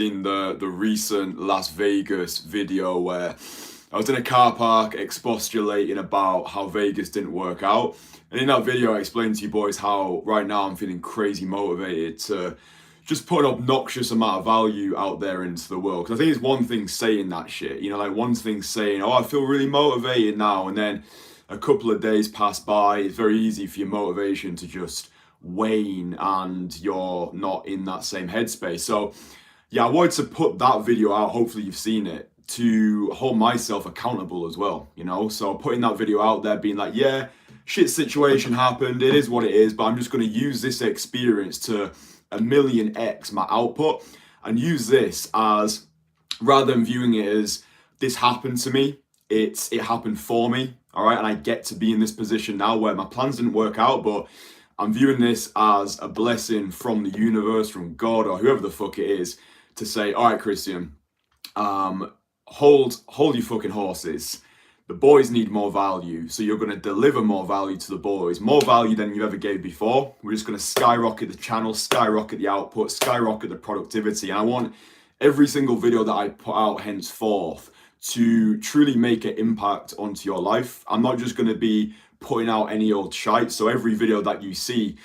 In the recent Las Vegas video where I was in a car park expostulating about how Vegas didn't work out. And in that video, I explained to you boys how right now I'm feeling crazy motivated to just put an obnoxious amount of value out there into the world. Because I think it's one thing saying that shit, like one thing saying, oh, I feel really motivated now. And then a couple of days pass by. It's very easy for your motivation to just wane and you're not in that same headspace. So, yeah, I wanted to put that video out, hopefully you've seen it, to hold myself accountable as well. So putting that video out there, being like, yeah, shit situation happened, it is what it is, but I'm just going to use this experience to a million X my output and use this as, rather than viewing it as this happened to me, it happened for me, all right? And I get to be in this position now where my plans didn't work out, but I'm viewing this as a blessing from the universe, from God, or whoever the fuck it is, to say, all right, Christian, hold your fucking horses. The boys need more value, so you're going to deliver more value to the boys, more value than you ever gave before. We're just going to skyrocket the channel, skyrocket the output, skyrocket the productivity. And I want every single video that I put out henceforth to truly make an impact onto your life. I'm not just going to be putting out any old shite. So every video that you see,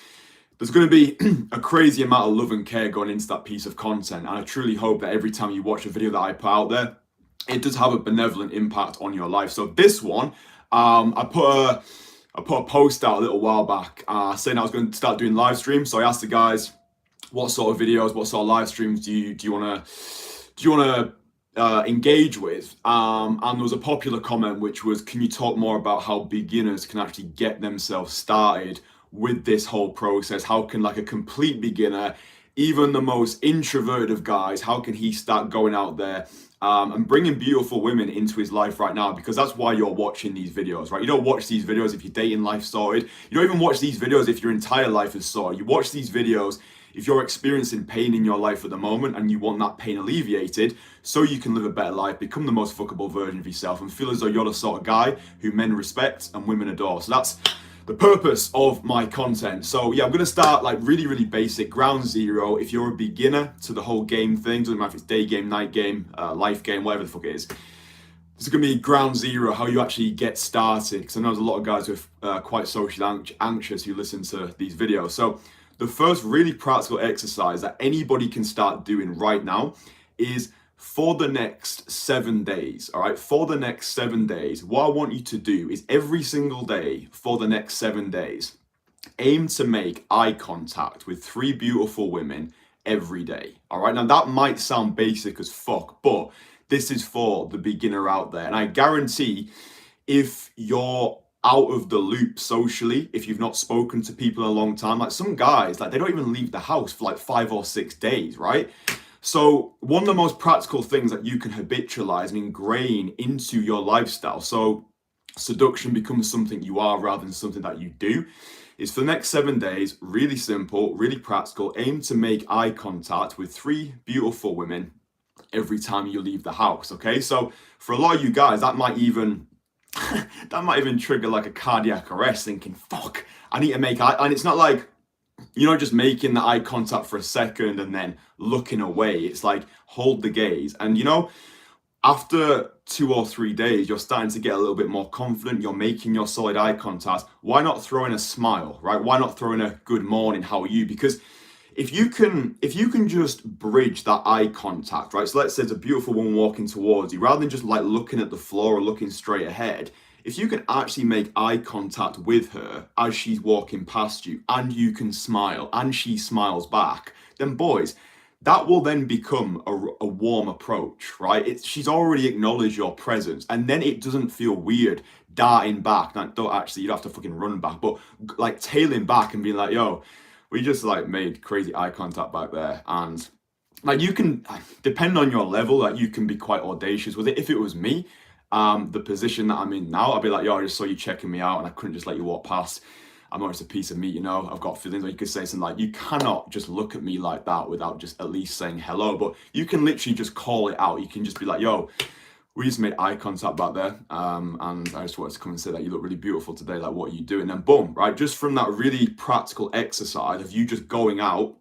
there's going to be a crazy amount of love and care going into that piece of content. And I truly hope that every time you watch a video that I put out there, it does have a benevolent impact on your life. So this one, I put a post out a little while back saying I was going to start doing live streams. So I asked the guys, what sort of videos, what sort of live streams do you want to engage with? And there was a popular comment which was, can you talk more about how beginners can actually get themselves started with this whole process? How can like a complete beginner, even the most introverted of guys, how can he start going out there and bringing beautiful women into his life right now? Because that's why you're watching these videos, right? You don't watch these videos if your dating life's sorted. You don't even watch these videos if your entire life is sorted. You watch these videos if you're experiencing pain in your life at the moment and you want that pain alleviated so you can live a better life, become the most fuckable version of yourself, and feel as though you're the sort of guy who men respect and women adore. So that's the purpose of my content. So yeah, I'm gonna start like really, really basic, ground zero. If you're a beginner to the whole game thing, doesn't matter if it's day game, night game, life game, whatever the fuck it is, this is gonna be ground zero, how you actually get started. Because I know there's a lot of guys who are quite socially anxious who listen to these videos. So the first really practical exercise that anybody can start doing right now is for the next 7 days, all right? For the next 7 days, what I want you to do is every single day for the next 7 days, aim to make eye contact with 3 beautiful women every day, all right? Now, that might sound basic as fuck, but this is for the beginner out there. And I guarantee if you're out of the loop socially, if you've not spoken to people in a long time, like some guys, like they don't even leave the house for like 5 or 6 days, right? So one of the most practical things that you can habitualize and ingrain into your lifestyle, so seduction becomes something you are rather than something that you do, is for the next 7 days, really simple, really practical, aim to make eye contact with 3 beautiful women every time you leave the house, okay? So for a lot of you guys, that might even trigger like a cardiac arrest, thinking, fuck, I need to make eye, and it's not like, just making the eye contact for a second and then looking away. It's like, hold the gaze. And after 2 or 3 days, you're starting to get a little bit more confident. You're making your solid eye contact. Why not throw in a smile, right? Why not throw in a good morning, how are you? Because if you can just bridge that eye contact, right? So let's say it's a beautiful woman walking towards you, rather than just like looking at the floor or looking straight ahead. If you can actually make eye contact with her as she's walking past you, and you can smile and she smiles back, then boys, that will then become a warm approach, right? She's already acknowledged your presence, and then it doesn't feel weird darting back. Like, you don't have to fucking run back, but like tailing back and being like, yo, we just like made crazy eye contact back there. And like, you can, depend on your level, like you can be quite audacious with it. If it was me, the position that I'm in now, I'd be like, yo, I just saw you checking me out and I couldn't just let you walk past. I'm not just a piece of meat, I've got feelings. Or you could say something like, you cannot just look at me like that without just at least saying hello. But you can literally just call it out. You can just be like, yo, we just made eye contact back there, and I just wanted to come and say that you look really beautiful today, like what are you doing? And boom, right? Just from that really practical exercise of you just going out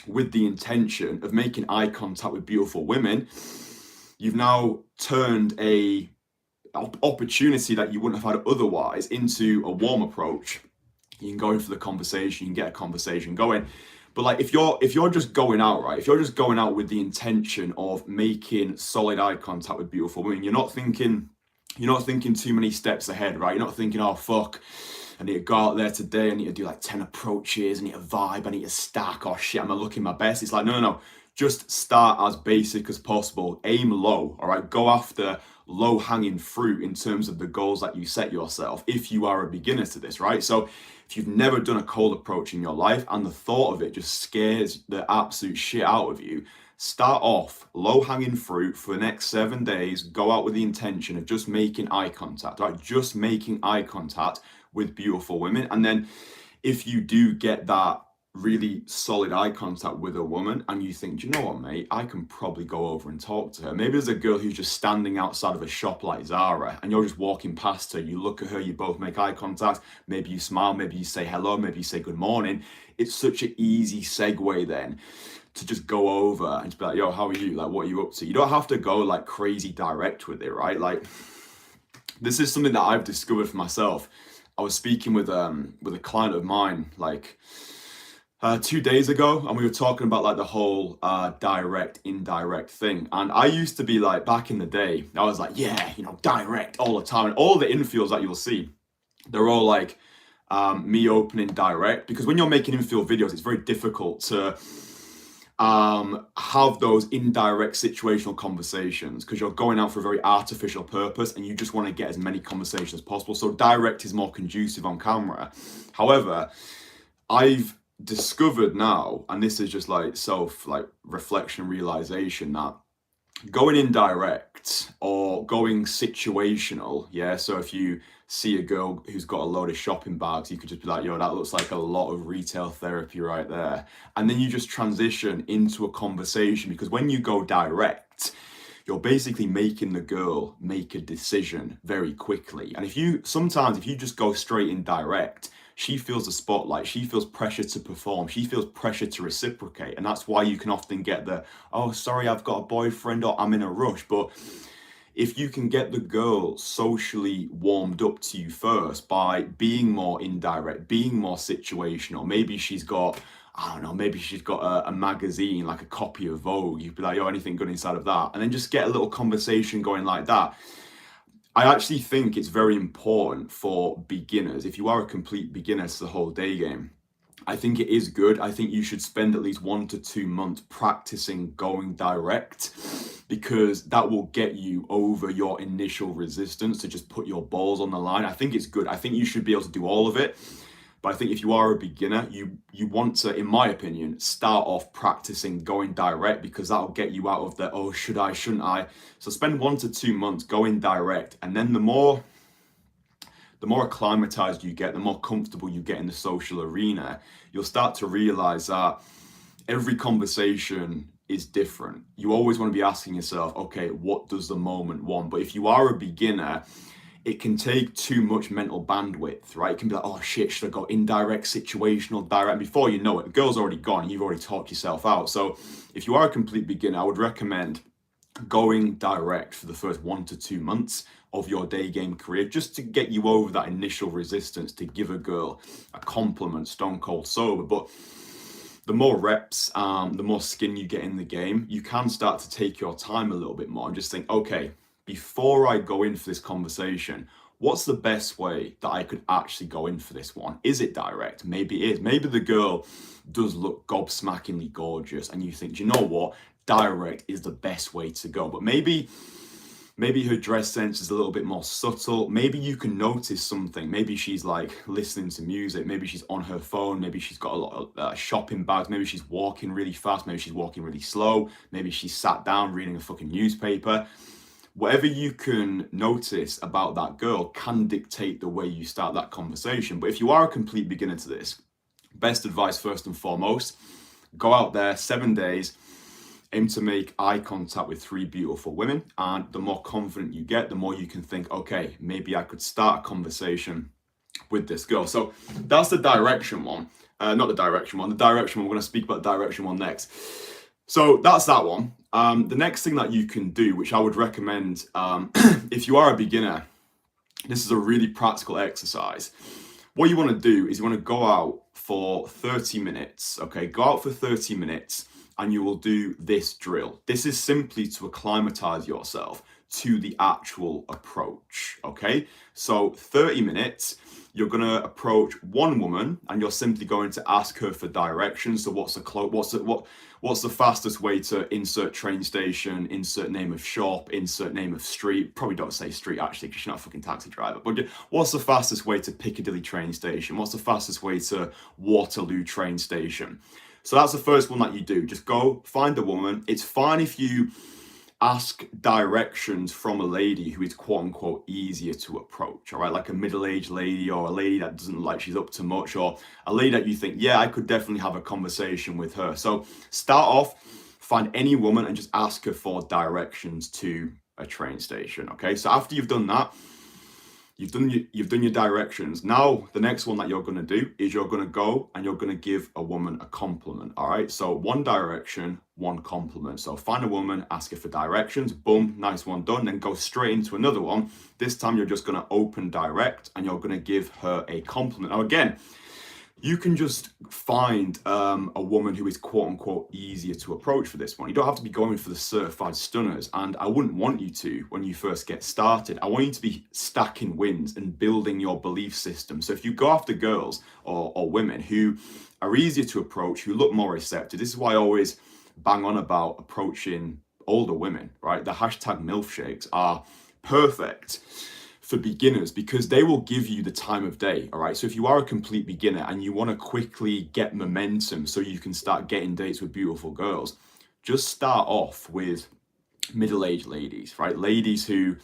with the intention of making eye contact with beautiful women, you've now turned a opportunity that you wouldn't have had otherwise into a warm approach. You can go in for the conversation, you can get a conversation going. But like if you're just going out, right? If you're just going out with the intention of making solid eye contact with beautiful women, you're not thinking too many steps ahead, right? You're not thinking, oh fuck, I need to go out there today, I need to do like 10 approaches, I need to vibe, I need to stack, oh shit, I'm not looking my best. It's like, no. Just start as basic as possible. Aim low, all right? Go after low-hanging fruit in terms of the goals that you set yourself if you are a beginner to this, right? So if you've never done a cold approach in your life and the thought of it just scares the absolute shit out of you, start off low-hanging fruit for the next 7 days. Go out with the intention of just making eye contact, right? Just making eye contact with beautiful women. And then if you do get that really solid eye contact with a woman and you think, do you know what, mate, I can probably go over and talk to her. Maybe there's a girl who's just standing outside of a shop like Zara and you're just walking past her, you look at her, you both make eye contact, maybe you smile, maybe you say hello, maybe you say good morning. It's such an easy segue then to just go over and just be like, yo, how are you? Like, what are you up to? You don't have to go like crazy direct with it, right? Like, this is something that I've discovered for myself. I was speaking with a client of mine like 2 days ago, and we were talking about like the whole direct, indirect thing. And I used to be like, back in the day, I was like, yeah, direct all the time. And all the infills that you'll see, they're all like me opening direct, because when you're making infill videos, it's very difficult to have those indirect situational conversations because you're going out for a very artificial purpose and you just want to get as many conversations as possible. So direct is more conducive on camera. However, I've discovered now, and this is just like reflection, realization, that going indirect or going situational, yeah. So if you see a girl who's got a load of shopping bags, you could just be like, yo, that looks like a lot of retail therapy right there. And then you just transition into a conversation, because when you go direct, you're basically making the girl make a decision very quickly. And if you just go straight in direct, she feels the spotlight, she feels pressure to perform, she feels pressure to reciprocate. And that's why you can often get the, oh, sorry, I've got a boyfriend, or I'm in a rush. But if you can get the girl socially warmed up to you first by being more indirect, being more situational, maybe she's got, I don't know, maybe she's got a magazine, like a copy of Vogue, you'd be like, yo, anything good inside of that? And then just get a little conversation going like that. I actually think it's very important for beginners. If you are a complete beginner to the whole day game, I think it is good. I think you should spend at least 1 to 2 months practicing going direct, because that will get you over your initial resistance to just put your balls on the line. I think it's good. I think you should be able to do all of it. But I think if you are a beginner, you want to, in my opinion, start off practicing going direct, because that'll get you out of the, oh, should I, shouldn't I? So spend 1 to 2 months going direct. And then the more acclimatized you get, the more comfortable you get in the social arena, you'll start to realize that every conversation is different. You always want to be asking yourself, okay, what does the moment want? But if you are a beginner, it can take too much mental bandwidth, right? It can be like, oh shit, should I go indirect, situational, direct? And before you know it, the girl's already gone, you've already talked yourself out. So if you are a complete beginner, I would recommend going direct for the first 1 to 2 months of your day game career, just to get you over that initial resistance to give a girl a compliment stone cold sober. But the more reps, the more skin you get in the game, you can start to take your time a little bit more and just think, okay, before I go in for this conversation, what's the best way that I could actually go in for this one? Is it direct? Maybe it is. Maybe the girl does look gobsmackingly gorgeous and you think, do you know what? Direct is the best way to go. But maybe her dress sense is a little bit more subtle. Maybe you can notice something. Maybe she's like listening to music. Maybe she's on her phone. Maybe she's got a lot of shopping bags. Maybe she's walking really fast. Maybe she's walking really slow. Maybe she's sat down reading a fucking newspaper. Whatever you can notice about that girl can dictate the way you start that conversation. But if you are a complete beginner to this, best advice first and foremost, go out there 7 days, aim to make eye contact with 3 beautiful women. And the more confident you get, the more you can think, okay, maybe I could start a conversation with this girl. So that's the direction one. Not the direction one. The direction one. We're going to speak about the direction one next. So that's that one. The next thing that you can do, which I would recommend if you are a beginner, this is a really practical exercise. What you want to do is you want to go out for 30 minutes. Okay, go out for 30 minutes and you will do this drill. This is simply to acclimatize yourself to the actual approach. Okay, so 30 minutes. You're going to approach one woman and you're simply going to ask her for directions. So what's the fastest way to insert train station, insert name of shop, insert name of street? Probably don't say street actually because you're not a fucking taxi driver. But what's the fastest way to Piccadilly train station? What's the fastest way to Waterloo train station? So that's the first one that you do. Just go find a woman. It's fine if you ask directions from a lady who is quote unquote easier to approach, all right? Like a middle-aged lady or a lady that doesn't look like she's up to much, or a lady that you think, yeah, I could definitely have a conversation with her. So start off, find any woman and just ask her for directions to a train station, okay? So after you've done that, you've done your directions. Now, the next one that you're going to do is you're going to go and you're going to give a woman a compliment, all right? So one direction, one compliment. So find a woman, ask her for directions, boom, nice one done. Then go straight into another one. This time you're just going to open direct and you're going to give her a compliment. Now, again, you can just find a woman who is quote unquote easier to approach for this one. You don't have to be going for the certified stunners, and I wouldn't want you to when you first get started. I want you to be stacking wins and building your belief system. So if you go after girls or women who are easier to approach, who look more receptive, this is why I always bang on about approaching older women, right? The hashtag MILF shakes are perfect for beginners because they will give you the time of day, all right? So if you are a complete beginner and you want to quickly get momentum so you can start getting dates with beautiful girls, just start off with middle-aged ladies, right? Ladies who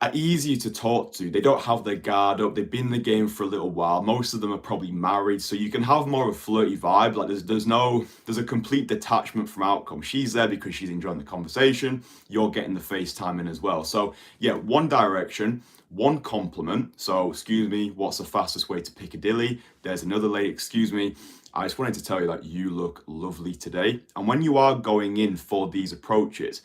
are easy to talk to. They don't have their guard up. They've been in the game for a little while. Most of them are probably married, so you can have more of a flirty vibe. Like there's a complete detachment from outcome. She's there because she's enjoying the conversation. You're getting the FaceTime in as well. So yeah, one direction, one compliment. So excuse me, what's the fastest way to Piccadilly? There's another lady, excuse me, I just wanted to tell you that you look lovely today. And when you are going in for these approaches,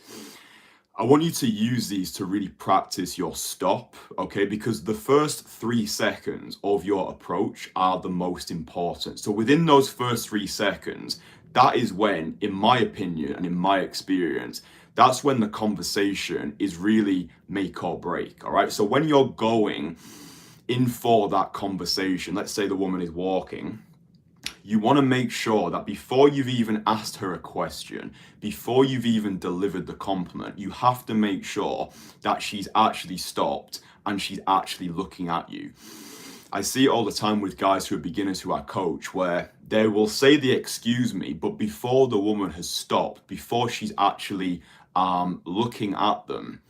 I want you to use these to really practice your stop, okay? Because the first 3 seconds of your approach are the most important. So within those first 3 seconds, that is when, in my opinion and in my experience, that's when the conversation is really make or break, all right? So when you're going in for that conversation, let's say the woman is walking, you want to make sure that before you've even asked her a question, before you've even delivered the compliment, you have to make sure that she's actually stopped and she's actually looking at you. I see it all the time with guys who are beginners who I coach, where they will say the excuse me, but before the woman has stopped, before she's actually looking at them,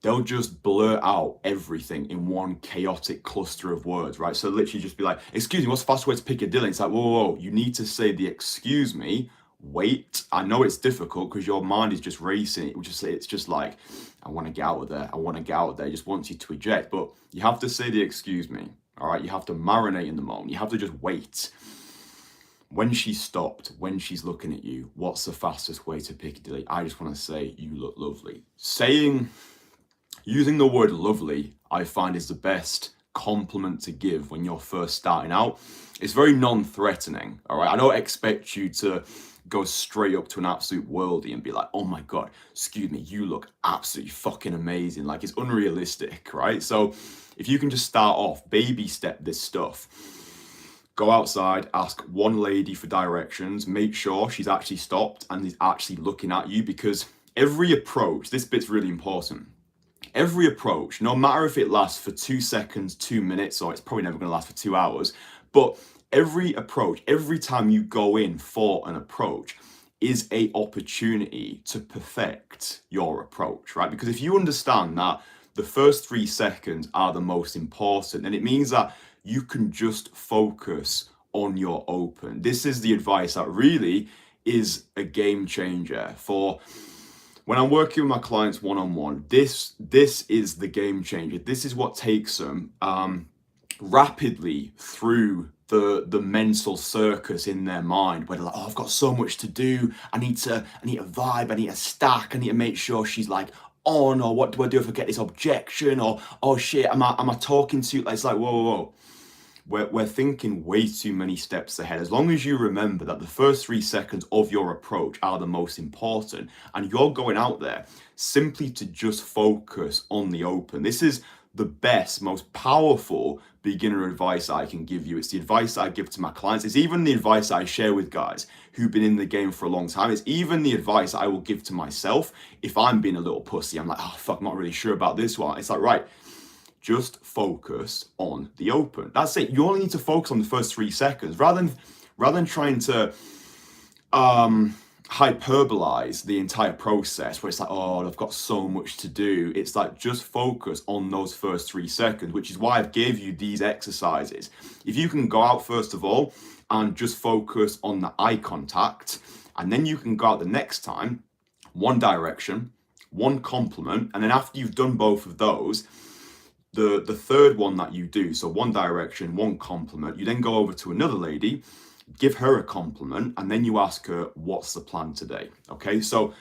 they'll just blur out everything in one chaotic cluster of words, right? So literally just be like, excuse me, what's the fastest way to Piccadilly? It's like, whoa, you need to say the excuse me, wait. I know it's difficult because your mind is just racing. It's just like, I want to get out of there. I want to get out of there. It just wants you to eject. But you have to say the excuse me, all right? You have to marinate in the moment. You have to just wait. When she's stopped, when she's looking at you, what's the fastest way to Piccadilly? I just want to say, you look lovely. Using the word lovely, I find, is the best compliment to give when you're first starting out. It's very non-threatening, all right? I don't expect you to go straight up to an absolute worldie and be like, oh my God, excuse me, you look absolutely fucking amazing. Like, it's unrealistic, right? So if you can just start off, baby step this stuff. Go outside, ask one lady for directions, make sure she's actually stopped and is actually looking at you, because every approach, this bit's really important. Every approach, no matter if it lasts for 2 seconds, 2 minutes, or it's probably never going to last for 2 hours, but every approach, every time you go in for an approach is a opportunity to perfect your approach, right? Because if you understand that the first 3 seconds are the most important, then it means that you can just focus on your open. This is the advice that really is a game changer for when I'm working with my clients one-on-one. This is the game changer. This is what takes them rapidly through the mental circus in their mind where they're like, oh, I've got so much to do. I need to vibe, I need to stack, I need to make sure she's like on, or what do I do if I get this objection, or oh shit, am I talking to, it's like, whoa. We're thinking way too many steps ahead. As long as you remember that the first 3 seconds of your approach are the most important, and you're going out there simply to just focus on the open. This is the best, most powerful beginner advice I can give you. It's the advice I give to my clients. It's even the advice I share with guys who've been in the game for a long time. It's even the advice I will give to myself if I'm being a little pussy. I'm like, oh fuck, I'm not really sure about this one. It's like, right, just focus on the open. That's it. You only need to focus on the first 3 seconds rather than trying to hyperbolize the entire process where it's like, oh, I've got so much to do. It's like, just focus on those first 3 seconds, which is why I've gave you these exercises. If you can go out first of all and just focus on the eye contact, and then you can go out the next time, one direction, one compliment, and then after you've done both of those, the third one that you do, so one direction, one compliment, you then go over to another lady, give her a compliment, and then you ask her, what's the plan today? Okay, so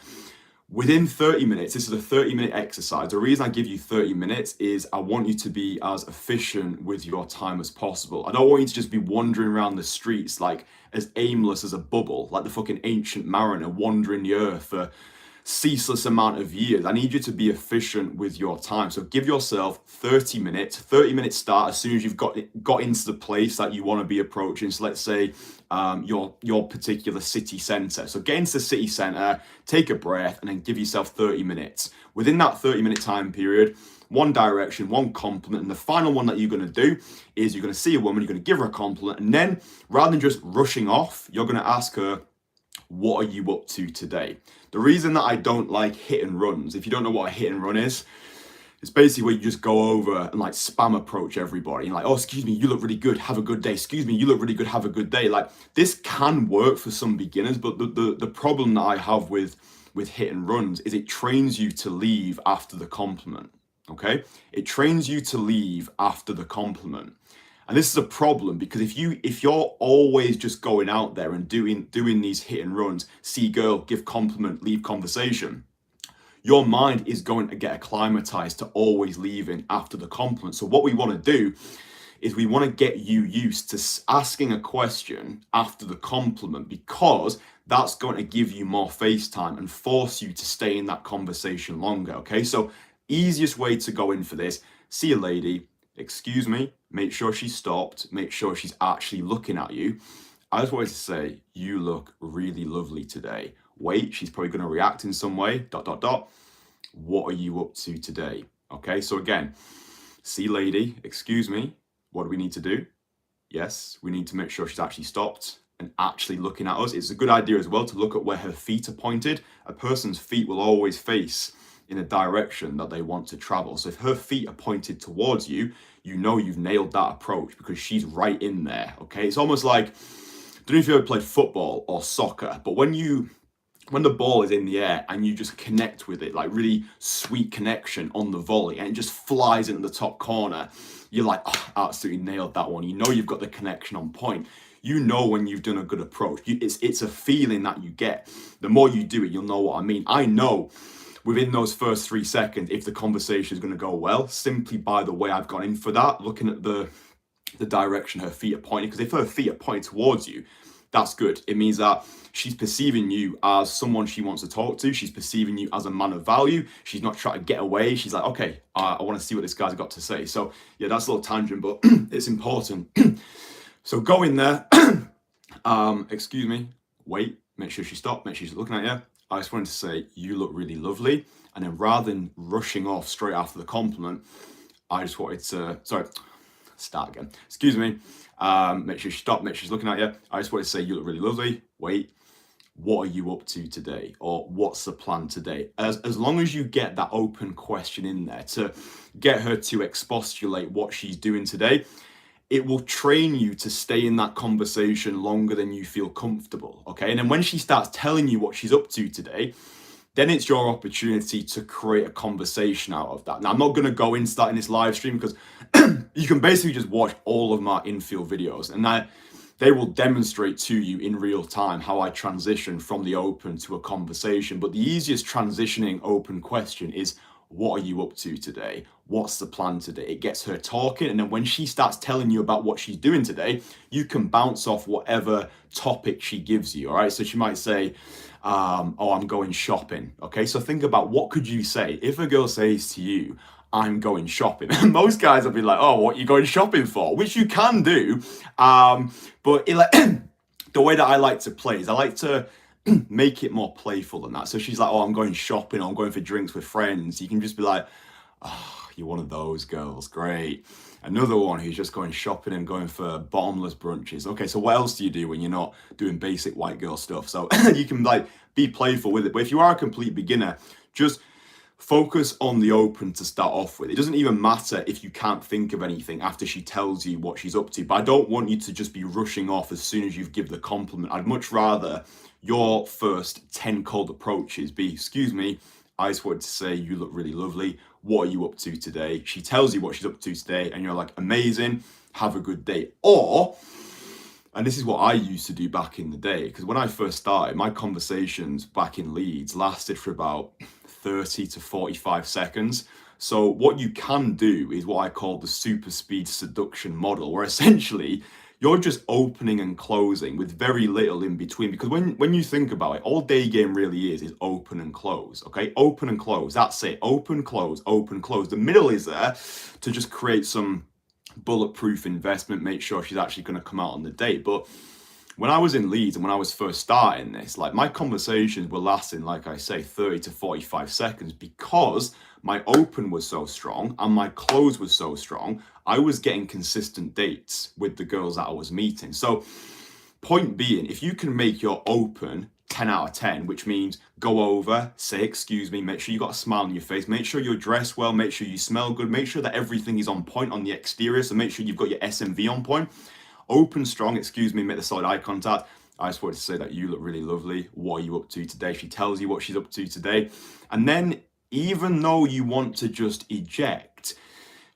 within 30 minutes, this is a 30-minute exercise. The reason I give you 30 minutes is I want you to be as efficient with your time as possible. I don't want you to just be wandering around the streets like as aimless as a bubble, like the fucking ancient mariner wandering the earth for ceaseless amount of years. I need you to be efficient with your time. So give yourself 30 minutes, 30-minute start as soon as you've got into the place that you want to be approaching. So let's say your particular city center. So get into the city center, take a breath, and then give yourself 30 minutes. Within that 30-minute time period, one direction, one compliment, and the final one that you're going to do is you're going to see a woman, you're going to give her a compliment, and then rather than just rushing off, you're going to ask her, what are you up to today? The reason that I don't like hit and runs, if you don't know what a hit and run is, it's basically where you just go over and like spam approach everybody. And like, oh, excuse me, you look really good, have a good day. Excuse me, you look really good, have a good day. Like, this can work for some beginners, but the problem that I have with hit and runs is it trains you to leave after the compliment, okay? It trains you to leave after the compliment. And this is a problem because if you're always just going out there and doing these hit and runs, see girl, give compliment, leave conversation, your mind is going to get acclimatized to always leaving after the compliment. So what we want to do is we want to get you used to asking a question after the compliment, because that's going to give you more face time and force you to stay in that conversation longer, okay? So easiest way to go in for this, see a lady, excuse me, make sure she's stopped, make sure she's actually looking at you. I just wanted to say, you look really lovely today. Wait, she's probably going to react in some way, ... What are you up to today? Okay, so again, see lady, excuse me, what do we need to do? Yes, we need to make sure she's actually stopped and actually looking at us. It's a good idea as well to look at where her feet are pointed. A person's feet will always face in a direction that they want to travel. So if her feet are pointed towards you, you know you've nailed that approach because she's right in there, okay? It's almost like, I don't know if you ever played football or soccer, but when the ball is in the air and you just connect with it, like really sweet connection on the volley, and it just flies into the top corner, you're like, oh, absolutely nailed that one. You know you've got the connection on point. You know when you've done a good approach. It's a feeling that you get. The more you do it, you'll know what I mean. I know within those first 3 seconds if the conversation is going to go well, simply by the way I've gone in for that, looking at the direction her feet are pointing. Because if her feet are pointing towards you, that's good. It means that she's perceiving you as someone she wants to talk to. She's perceiving you as a man of value. She's not trying to get away. She's like, okay, I want to see what this guy's got to say. So yeah, that's a little tangent, but it's important. So go in there, excuse me, wait, make sure she stopped, make sure she's looking at you. I just wanted to say, you look really lovely. And then rather than rushing off straight after the compliment, I just wanted to, start again. Excuse me. Make sure she stopped, make sure she's looking at you. I just wanted to say, you look really lovely. Wait, what are you up to today? Or what's the plan today? As long as you get that open question in there to get her to expostulate what she's doing today, it will train you to stay in that conversation longer than you feel comfortable, okay? And then when she starts telling you what she's up to today, then it's your opportunity to create a conversation out of that. Now, I'm not going to go into that in this live stream because you can basically just watch all of my infield videos, and they will demonstrate to you in real time how I transition from the open to a conversation. But the easiest transitioning open question is, what are you up to today? What's the plan today? It gets her talking, and then when she starts telling you about what she's doing today, you can bounce off whatever topic she gives you. All right, so she might say, oh, I'm going shopping. Okay, so think about, what could you say if a girl says to you, I'm going shopping? Most guys will be like, oh, what are you going shopping for? Which you can do, but the way that I like to play is I like to make it more playful than that. So she's like, oh, I'm going shopping, or I'm going for drinks with friends. You can just be like, oh, you're one of those girls, great. Another one who's just going shopping and going for bottomless brunches. Okay, so what else do you do when you're not doing basic white girl stuff? So you can like be playful with it. But if you are a complete beginner, just focus on the open to start off with. It doesn't even matter if you can't think of anything after she tells you what she's up to. But I don't want you to just be rushing off as soon as you've given the compliment. I'd much rather your first 10 cold approaches be, excuse me, I just wanted to say you look really lovely. What are you up to today? She tells you what she's up to today, and you're like, amazing, have a good day. Or, and this is what I used to do back in the day, because when I first started, my conversations back in Leeds lasted for about 30 to 45 seconds. So what you can do is what I call the super speed seduction model, where essentially you're just opening and closing with very little in between. Because when you think about it, all day game really is open and close, okay? Open and close, that's it. Open, close, open, close. The middle is there to just create some bulletproof investment, make sure she's actually going to come out on the date. But when I was in Leeds and when I was first starting this, like my conversations were lasting, like I say, 30 to 45 seconds, because my open was so strong and my close was so strong. I was getting consistent dates with the girls that I was meeting. So point being, if you can make your open 10 out of 10, which means go over, say excuse me, make sure you got a smile on your face, make sure you're dressed well, make sure you smell good, make sure that everything is on point on the exterior, so make sure you've got your SMV on point. Open strong, excuse me, make the solid eye contact. I just wanted to say that you look really lovely. What are you up to today? She tells you what she's up to today. And then even though you want to just eject,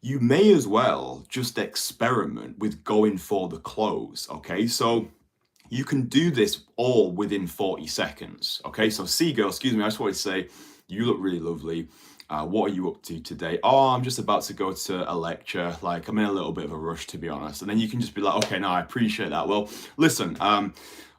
you may as well just experiment with going for the close, okay? So you can do this all within 40 seconds, okay? So girl, excuse me, I just wanted to say, you look really lovely. What are you up to today? Oh, I'm just about to go to a lecture. Like, I'm in a little bit of a rush, to be honest. And then you can just be like, okay, no, I appreciate that. Well, listen,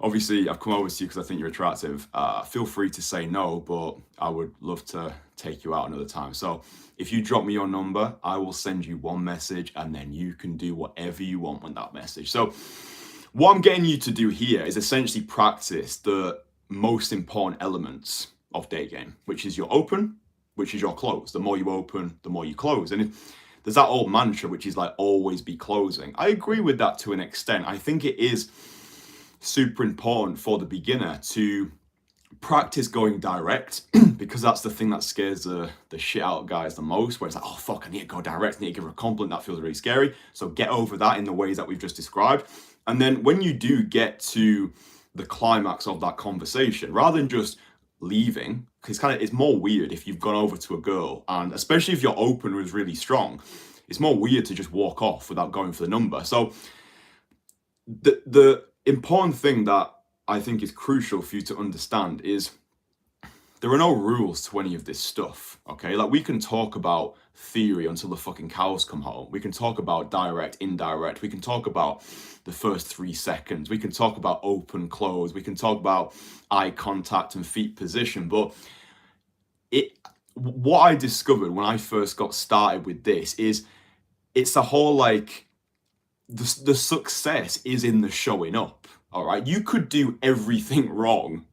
obviously I've come over to you because I think you're attractive. Feel free to say no, but I would love to take you out another time. So if you drop me your number, I will send you one message, and then you can do whatever you want with that message. So what I'm getting you to do here is essentially practice the most important elements of day game, which is your open, which is your close. The more you open, the more you close. And there's that old mantra, which is like, always be closing. I agree with that to an extent. I think it is super important for the beginner to practice going direct, because that's the thing that scares the shit out of guys the most, where it's like, oh fuck, I need to go direct, I need to give her a compliment. That feels really scary. So get over that in the ways that we've just described. And then when you do get to the climax of that conversation, rather than just leaving, because it's more weird if you've gone over to a girl, and especially if your open was really strong, it's more weird to just walk off without going for the number. So the important thing that I think is crucial for you to understand is there are no rules to any of this stuff, okay? Like, we can talk about theory until the fucking cows come home. We can talk about direct, indirect. We can talk about the first 3 seconds. We can talk about open, close. We can talk about eye contact and feet position. But what I discovered when I first got started with this is it's the whole, like, the success is in the showing up, all right? You could do everything wrong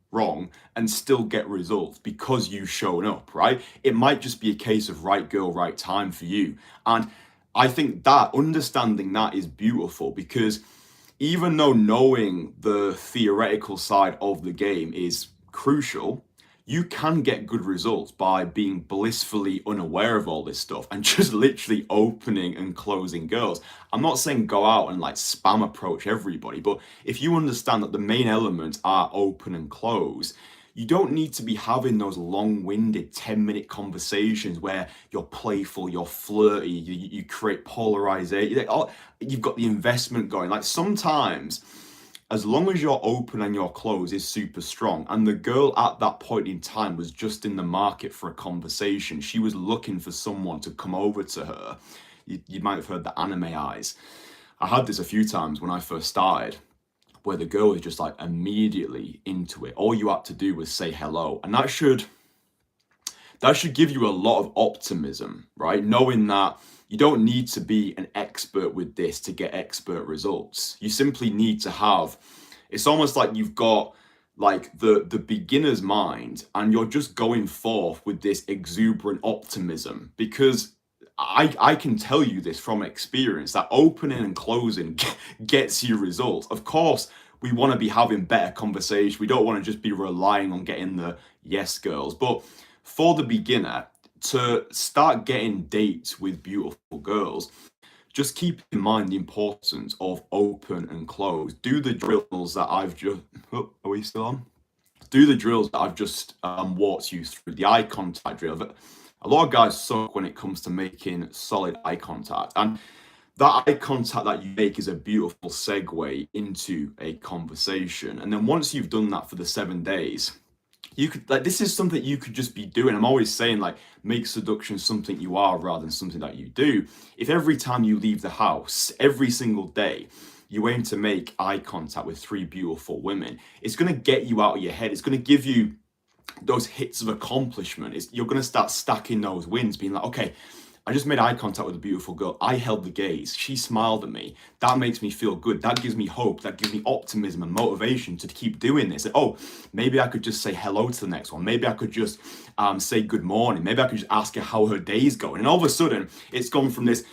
and still get results because you've shown up, right? It might just be a case of right girl, right time for you. And I think that understanding that is beautiful, because even though knowing the theoretical side of the game is crucial, you can get good results by being blissfully unaware of all this stuff and just literally opening and closing girls. I'm not saying go out and like spam approach everybody, but if you understand that the main elements are open and close, You don't need to be having those long-winded 10-minute conversations where you're playful, you're flirty, you create polarization. You've got the investment going. Like sometimes, as long as you're open and your close is super strong, and the girl at that point in time was just in the market for a conversation, she was looking for someone to come over to her. You might have heard the anime eyes. I had this a few times when I first started, where the girl was just like immediately into it. All you had to do was say hello, and that should give you a lot of optimism, right? Knowing that you don't need to be an expert with this to get expert results. You simply need to have, it's almost like you've got like the beginner's mind, and you're just going forth with this exuberant optimism, because I can tell you this from experience that opening and closing gets you results. Of course, we want to be having better conversation. We don't want to just be relying on getting the yes girls. But for the beginner to start getting dates with beautiful girls, just keep in mind the importance of open and close. Do the drills that I've just. Oh, are we still on? Do the drills that I've just walked you through. The eye contact drill. A lot of guys suck when it comes to making solid eye contact, and that eye contact that you make is a beautiful segue into a conversation. And then once you've done that for the 7 days, you could, like, this is something you could just be doing. I'm always saying, like, make seduction something you are rather than something that you do. If every time you leave the house, every single day, you aim to make eye contact with 3 beautiful women, it's going to get you out of your head. It's going to give you those hits of accomplishment. You're going to start stacking those wins, being like, okay, I just made eye contact with a beautiful girl. I held the gaze. She smiled at me. That makes me feel good. That gives me hope. That gives me optimism and motivation to keep doing this. Oh, maybe I could just say hello to the next one. Maybe I could just say good morning. Maybe I could just ask her how her day's going. And all of a sudden, it's gone from this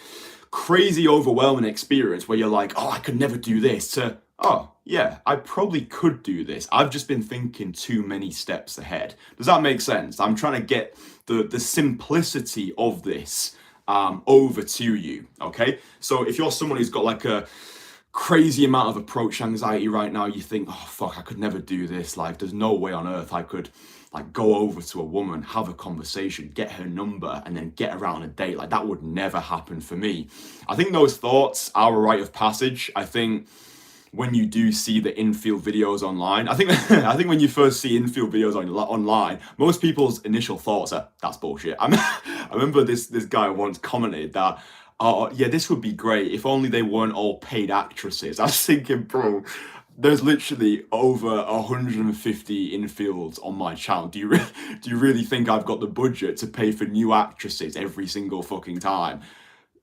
crazy, overwhelming experience where you're like, oh, I could never do this, to, oh, yeah, I probably could do this. I've just been thinking too many steps ahead. Does that make sense? I'm trying to get the simplicity of this over to you, okay? So if you're someone who's got like a crazy amount of approach anxiety right now, you think, oh, fuck, I could never do this. Like, there's no way on earth I could like go over to a woman, have a conversation, get her number, and then get her out on a date. Like, that would never happen for me. I think those thoughts are a rite of passage. I think when you do see the infield videos online, I think when you first see infield videos online, most people's initial thoughts are, that's bullshit. I remember this guy once commented that, oh yeah, this would be great if only they weren't all paid actresses. I was thinking, bro, there's literally over 150 infields on my channel. Do you really think I've got the budget to pay for new actresses every single fucking time?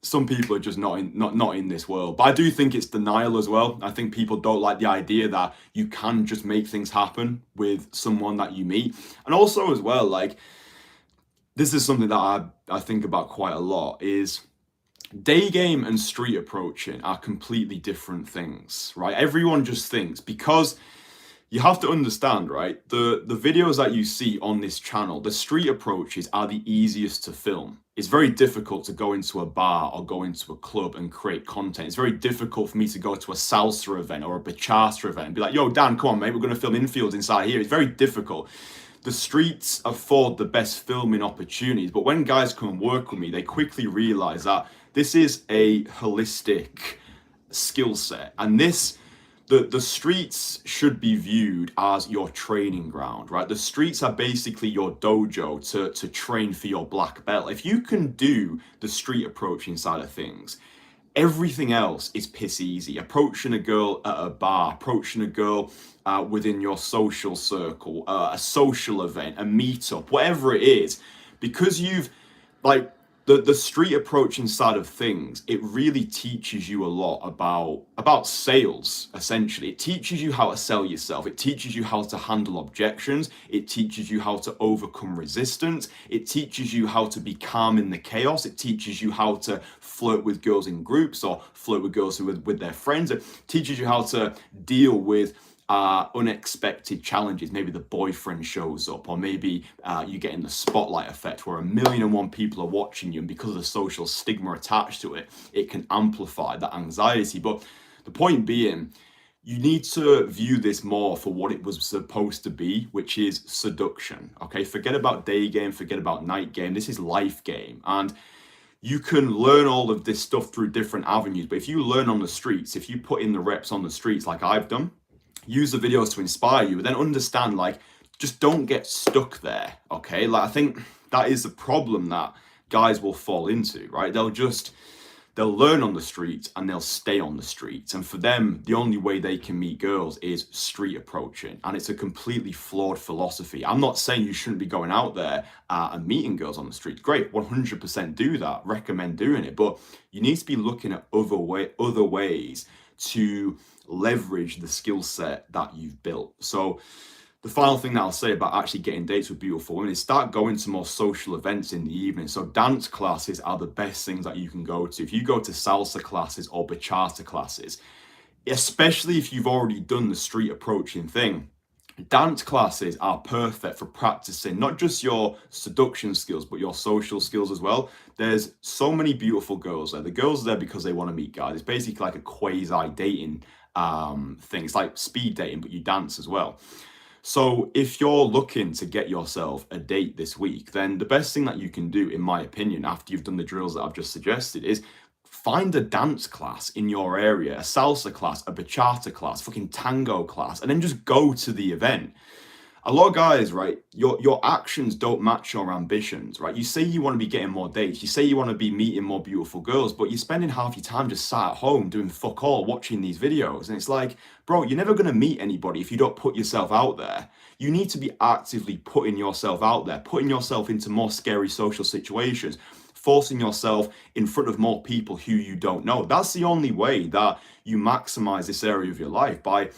Some people are just not in this world. But I do think it's denial as well. I think people don't like the idea that you can just make things happen with someone that you meet. And also as well, like, this is something that I think about quite a lot, is day game and street approaching are completely different things, right? Everyone just thinks, because you have to understand, right? The videos that you see on this channel, the street approaches are the easiest to film. It's very difficult to go into a bar or go into a club and create content. It's very difficult for me to go to a salsa event or a bachata event and be like, yo, Dan, come on, mate, we're going to film infields inside here. It's very difficult. The streets afford the best filming opportunities, but when guys come and work with me, they quickly realize that this is a holistic skill set, and the streets should be viewed as your training ground, right? The streets are basically your dojo to train for your black belt. If you can do the street approaching side of things, everything else is piss easy. Approaching a girl at a bar, approaching a girl within your social circle, a social event, a meetup, whatever it is, because you've, like, the street approaching side of things, it really teaches you a lot about sales, essentially. It teaches you how to sell yourself. It teaches you how to handle objections. It teaches you how to overcome resistance. It teaches you how to be calm in the chaos. It teaches you how to flirt with girls in groups or flirt with girls with their friends. It teaches you how to deal with unexpected challenges. Maybe the boyfriend shows up, or maybe you get in the spotlight effect where 1,000,001 people are watching you, and because of the social stigma attached to it, it can amplify that anxiety. But the point being, you need to view this more for what it was supposed to be, which is seduction. Okay, forget about day game, forget about night game. This is life game. And you can learn all of this stuff through different avenues. But if you learn on the streets, if you put in the reps on the streets like I've done, use the videos to inspire you, then understand, like, just don't get stuck there. Okay, like I think that is the problem that guys will fall into, right? They'll learn on the streets and they'll stay on the streets. And for them, the only way they can meet girls is street approaching. And it's a completely flawed philosophy. I'm not saying you shouldn't be going out there and meeting girls on the street. Great, 100% do that. Recommend doing it. But you need to be looking at other ways to leverage the skill set that you've built. So the final thing that I'll say about actually getting dates with beautiful women is start going to more social events in the evening. So dance classes are the best things that you can go to. If you go to salsa classes or bachata classes, especially if you've already done the street approaching thing, dance classes are perfect for practicing not just your seduction skills, but your social skills as well. There's so many beautiful girls there. The girls are there because they want to meet guys. It's basically like a quasi dating thing. It's like speed dating, but you dance as well. So if you're looking to get yourself a date this week, then the best thing that you can do, in my opinion, after you've done the drills that I've just suggested, is find a dance class in your area, a salsa class, a bachata class, fucking tango class, and then just go to the event. A lot of guys, right, your actions don't match your ambitions, right? You say you want to be getting more dates, you say you want to be meeting more beautiful girls, but you're spending half your time just sat at home doing fuck all, watching these videos. And it's like, bro, you're never going to meet anybody if you don't put yourself out there. You need to be actively putting yourself out there, putting yourself into more scary social situations, forcing yourself in front of more people who you don't know. That's the only way that you maximize this area of your life, by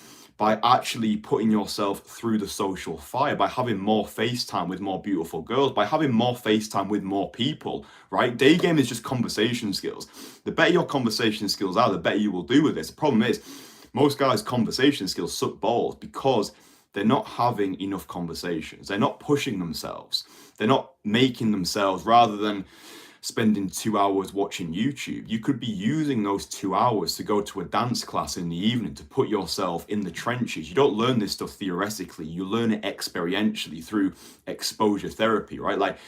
actually putting yourself through the social fire, by having more FaceTime with more beautiful girls, by having more FaceTime with more people, right? Day game is just conversation skills. The better your conversation skills are, the better you will do with this. The problem is, most guys' conversation skills suck balls because they're not having enough conversations. They're not pushing themselves. They're not making themselves, rather than spending 2 hours watching YouTube, you could be using those 2 hours to go to a dance class in the evening to put yourself in the trenches. You don't learn this stuff theoretically, you learn it experientially through exposure therapy, right? Like,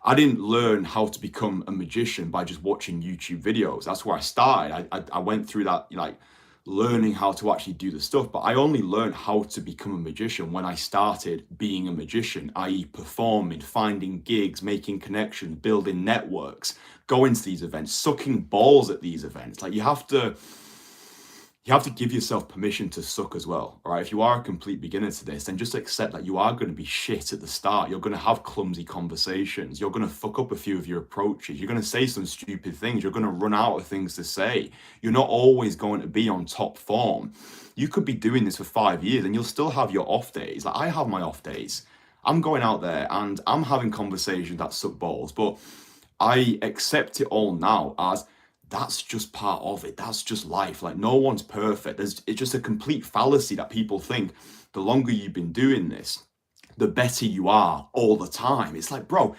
I didn't learn how to become a magician by just watching YouTube videos. That's where I started. I went through that, like, learning how to actually do the stuff, but I only learned how to become a magician when I started being a magician, i.e. performing, finding gigs, making connections, building networks, going to these events, sucking balls at these events. Like, you have to give yourself permission to suck as well, all right? If you are a complete beginner to this, then just accept that you are going to be shit at the start. You're going to have clumsy conversations. You're going to fuck up a few of your approaches. You're going to say some stupid things. You're going to run out of things to say. You're not always going to be on top form. You could be doing this for 5 years and you'll still have your off days. Like, I have my off days. I'm going out there and I'm having conversations that suck balls, but I accept it all now as that's just part of it. That's just life. Like, no one's perfect. It's just a complete fallacy that people think the longer you've been doing this, the better you are all the time. It's like, bro,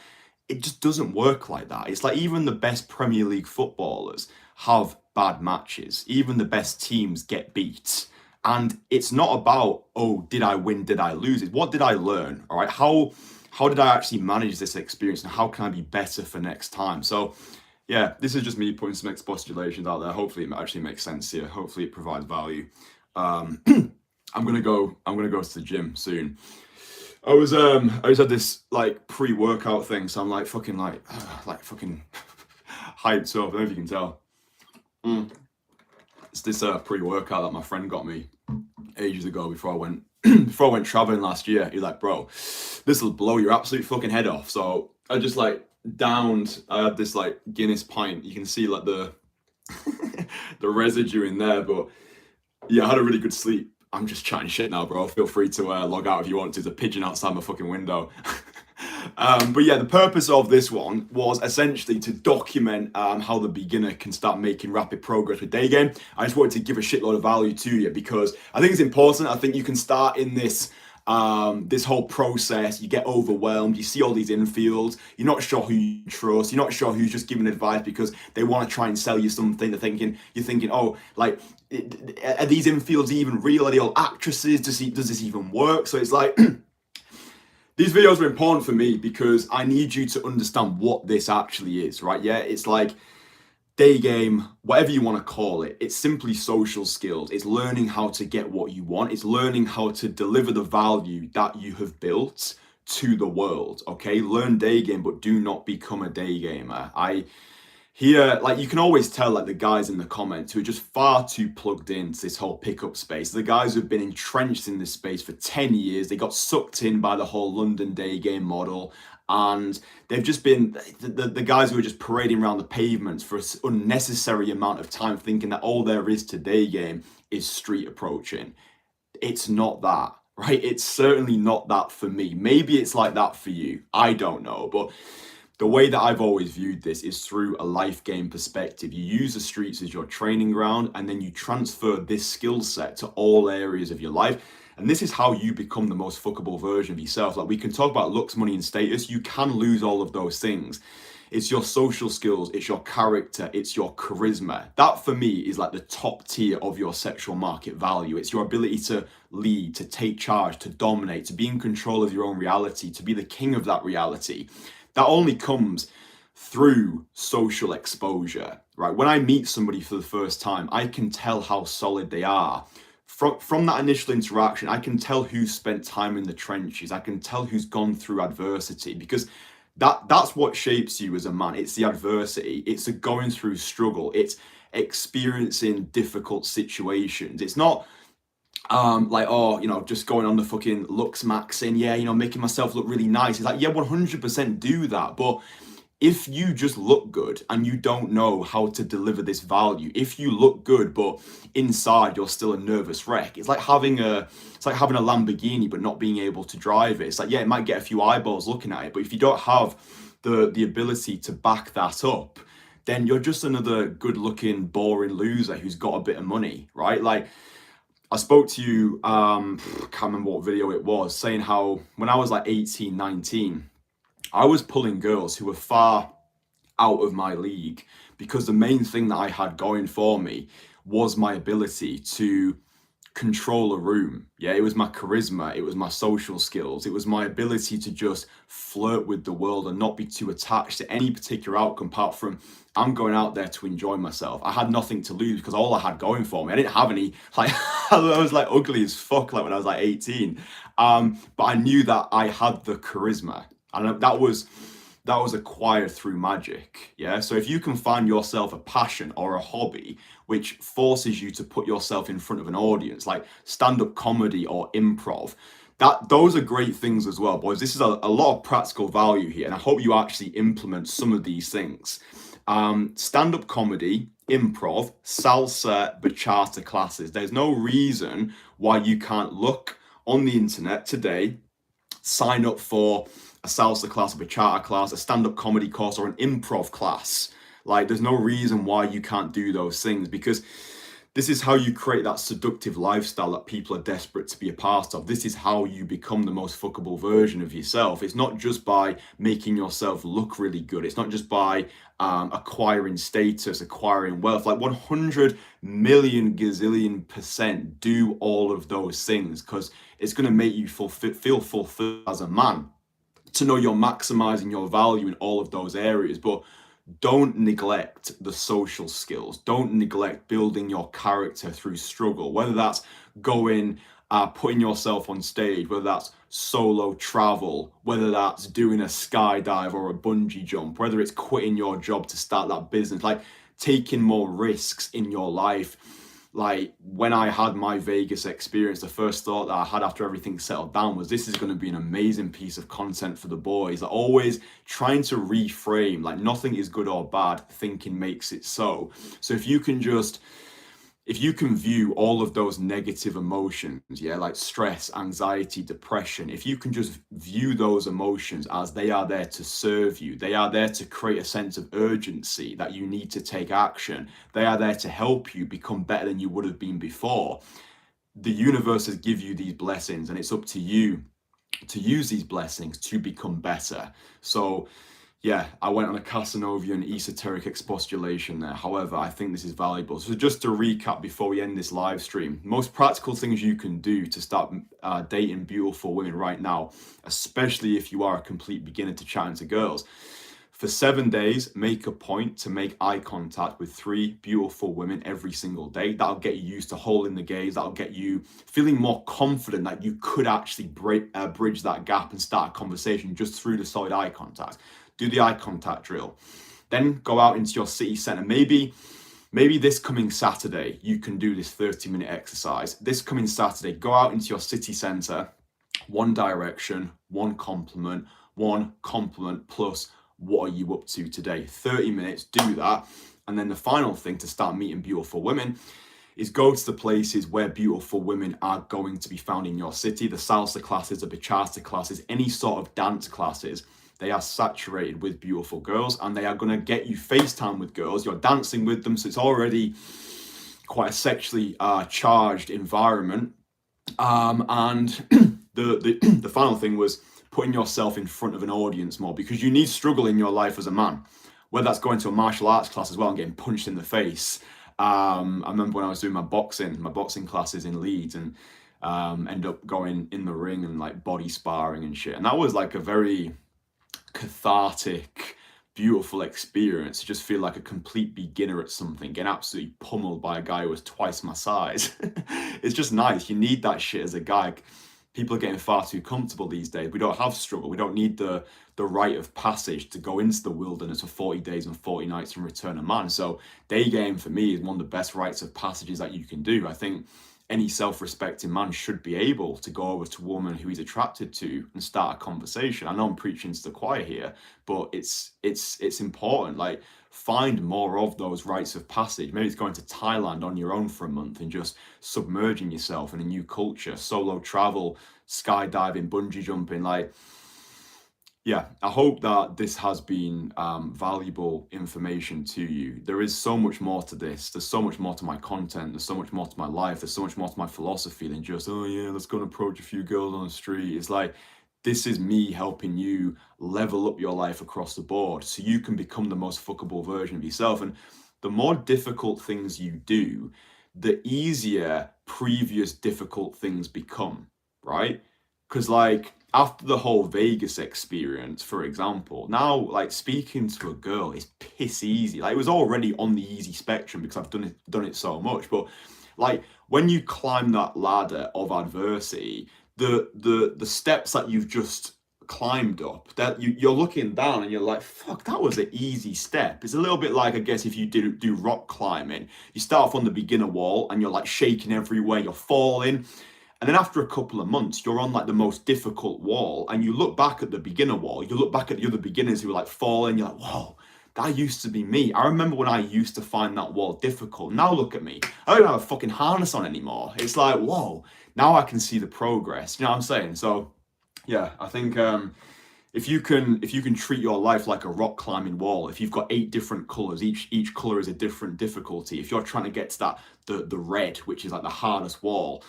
it just doesn't work like that. It's like, even the best Premier League footballers have bad matches. Even the best teams get beat. And it's not about, oh, did I win? Did I lose? It's what did I learn? All right. How did I actually manage this experience, and how can I be better for next time? So yeah, this is just me putting some expostulations out there. Hopefully it actually makes sense here. Hopefully it provides value. I'm gonna go to the gym soon. I just had this like pre-workout thing, so I'm like fucking fucking hyped up. I don't know if you can tell. It's this pre-workout that my friend got me ages ago before I went traveling last year. He's like, bro, this will blow your absolute fucking head off. So I just like I had this like Guinness pint. You can see like the the residue in there, but yeah, I had a really good sleep. I'm just chatting shit now, bro. Feel free to log out if you want to. There's a pigeon outside my fucking window. But yeah, the purpose of this one was essentially to document how the beginner can start making rapid progress with day game. I just wanted to give a shitload of value to you because I think it's important. I think you can start in this this whole process, you get overwhelmed, you see all these infields, you're not sure who you trust, you're not sure who's just giving advice because they want to try and sell you something. You're thinking, oh, like, are these infields even real? Are they all actresses? Does this even work? So it's like, these videos are important for me because I need you to understand what this actually is, right? Yeah, it's like day game, whatever you want to call it. It's simply social skills. It's learning how to get what you want. It's learning how to deliver the value that you have built to the world, okay? Learn day game, but do not become a day gamer. Here, like, you can always tell, like, the guys in the comments who are just far too plugged into this whole pickup space, the guys who've been entrenched in this space for 10 years, they got sucked in by the whole London day game model, and they've just been the guys who are just parading around the pavements for an unnecessary amount of time, thinking that all there is to day game is street approaching. It's not that, right? It's certainly not that for me. Maybe it's like that for you. I don't know, but the way that I've always viewed this is through a life game perspective. You use the streets as your training ground, and then you transfer this skill set to all areas of your life. And this is how you become the most fuckable version of yourself. Like, we can talk about looks, money, and status. You can lose all of those things. It's your social skills, it's your character, it's your charisma. That for me is like the top tier of your sexual market value. It's your ability to lead, to take charge, to dominate, to be in control of your own reality, to be the king of that reality. That only comes through social exposure, right? When I meet somebody for the first time, I can tell how solid they are. From that initial interaction, I can tell who's spent time in the trenches. I can tell who's gone through adversity, because that's what shapes you as a man. It's the adversity. It's the going through struggle. It's experiencing difficult situations. It's not like, oh, just going on the fucking looks max and making myself look really nice. It's like, yeah, 100% do that. But if you just look good and you don't know how to deliver this value, if you look good but inside you're still a nervous wreck, it's like having a Lamborghini but not being able to drive it. It's like, yeah, it might get a few eyeballs looking at it, but if you don't have the ability to back that up, then you're just another good-looking, boring loser who's got a bit of money, right? Like, I spoke to you, can't remember what video it was, saying how when I was like 18, 19, I was pulling girls who were far out of my league, because the main thing that I had going for me was my ability to control a room. Yeah, it was my charisma, it was my social skills, it was my ability to just flirt with the world and not be too attached to any particular outcome, apart from I'm going out there to enjoy myself. I had nothing to lose because all I had going for me, I didn't have any, like, I was like ugly as fuck, like when I was like 18. But I knew that I had the charisma, and that was acquired through magic. Yeah, so if you can find yourself a passion or a hobby which forces you to put yourself in front of an audience, like stand-up comedy or improv, those are great things as well, boys. This is a lot of practical value here, and I hope you actually implement some of these things. Stand-up comedy, improv, salsa, bachata classes. There's no reason why you can't look on the internet today, sign up for a salsa class, a bachata class, a stand-up comedy course, or an improv class. Like, there's no reason why you can't do those things, because this is how you create that seductive lifestyle that people are desperate to be a part of. This is how you become the most fuckable version of yourself. It's not just by making yourself look really good. It's not just by acquiring status, acquiring wealth. Like 100 million gazillion % do all of those things, because it's going to make you feel fulfilled as a man, to know you're maximizing your value in all of those areas. But don't neglect the social skills. Don't neglect building your character through struggle, whether that's going, putting yourself on stage, whether that's solo travel, whether that's doing a skydive or a bungee jump, whether it's quitting your job to start that business, like taking more risks in your life. Like, when I had my Vegas experience, the first thought that I had after everything settled down was, this is going to be an amazing piece of content for the boys. Like, always trying to reframe, like, nothing is good or bad, thinking makes it so. So if you can view all of those negative emotions, yeah, like stress, anxiety, depression, if you can just view those emotions as they are there to serve you, they are there to create a sense of urgency that you need to take action, they are there to help you become better than you would have been before, the universe has give you these blessings, and it's up to you to use these blessings to become better. So yeah, I went on a Casanovian esoteric expostulation there. However, I think this is valuable. So just to recap before we end this live stream, most practical things you can do to start dating beautiful women right now, especially if you are a complete beginner to chatting to girls. For 7 days, make a point to make eye contact with 3 beautiful women every single day. That'll get you used to holding the gaze. That'll get you feeling more confident that you could actually bridge that gap and start a conversation just through the solid eye contact. Do the eye contact drill. Then go out into your city center. Maybe this coming Saturday, you can do this 30-minute exercise. This coming Saturday, go out into your city center, one direction, one compliment plus what are you up to today? 30 minutes, do that. And then the final thing to start meeting beautiful women is go to the places where beautiful women are going to be found in your city. The salsa classes, the bachata classes, any sort of dance classes. They are saturated with beautiful girls, and they are going to get you FaceTime with girls. You're dancing with them, so it's already quite a sexually charged environment. And the final thing was putting yourself in front of an audience more, because you need struggle in your life as a man, whether that's going to a martial arts class as well and getting punched in the face. I remember when I was doing my boxing classes in Leeds, and end up going in the ring and like body sparring and shit. And that was like a very cathartic, beautiful experience to just feel like a complete beginner at something, getting absolutely pummeled by a guy who was twice my size. It's just nice. You need that shit as a guy. People are getting far too comfortable these days. We don't have struggle. We don't need the rite of passage to go into the wilderness for 40 days and 40 nights and return a man. So day game for me is one of the best rites of passages that you can do. I think any self-respecting man should be able to go over to a woman who he's attracted to and start a conversation. I know I'm preaching to the choir here, but it's important. Like, find more of those rites of passage. Maybe it's going to Thailand on your own for a month and just submerging yourself in a new culture, solo travel, skydiving, bungee jumping. Like, yeah, I hope that this has been valuable information to you. There is so much more to this. There's so much more to my content. There's so much more to my life. There's so much more to my philosophy than just, oh yeah, let's go and approach a few girls on the street. It's like, this is me helping you level up your life across the board so you can become the most fuckable version of yourself. And the more difficult things you do, the easier previous difficult things become, right? Because like, after the whole Vegas experience, for example, now like speaking to a girl is piss easy. Like, it was already on the easy spectrum because I've done it so much. But like, when you climb that ladder of adversity, the steps that you've just climbed up, that you're looking down and you're like, fuck, that was an easy step. It's a little bit like, I guess, if you do rock climbing, you start off on the beginner wall and you're like shaking everywhere, you're falling. And then after a couple of months, you're on like the most difficult wall, and you look back at the beginner wall, you look back at the other beginners who were like falling, you're like, whoa, that used to be me. I remember when I used to find that wall difficult. Now look at me. I don't have a fucking harness on anymore. It's like, whoa, now I can see the progress. You know what I'm saying? So yeah, I think if you can treat your life like a rock climbing wall, if you've got 8 different colors, each color is a different difficulty. If you're trying to get to that the red, which is like the hardest wall,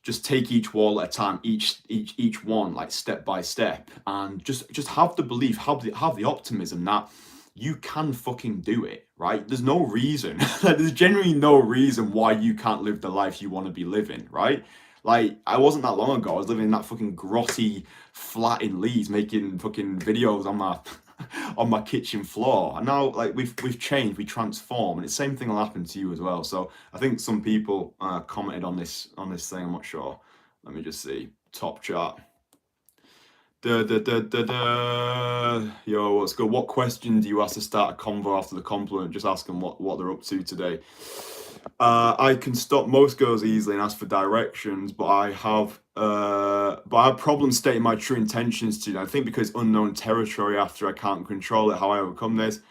just take each wall at a time, each one like step by step, and just have the belief, have the optimism that you can fucking do it, right? There's no reason, there's genuinely no reason why you can't live the life you want to be living, right? Like, I wasn't that long ago, I was living in that fucking grotty flat in Leeds, making fucking videos on my on my kitchen floor. And now, like, we've changed, we transform, and the same thing will happen to you as well. So I think some people commented on this thing. I'm not sure. Let me just see. Top chart. Yo, what's good? What question do you ask to start a convo after the compliment? Just ask them what they're up to today. I can stop most girls easily and ask for directions, but I have problems stating my true intentions to them. I think because unknown territory after I can't control it, how I overcome this.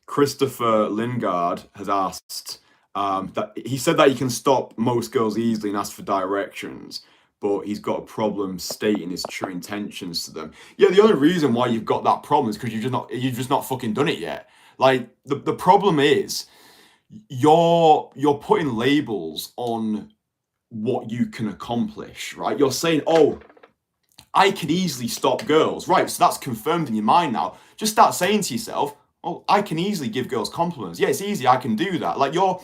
Christopher Lingard has asked that he said that he can stop most girls easily and ask for directions, but he's got a problem stating his true intentions to them. Yeah, the only reason why you've got that problem is because you've just not fucking done it yet. Like, the problem is, you're putting labels on what you can accomplish, right? You're saying, oh, I can easily stop girls. Right, so that's confirmed in your mind now. Just start saying to yourself, oh, I can easily give girls compliments. Yeah, it's easy, I can do that. Like your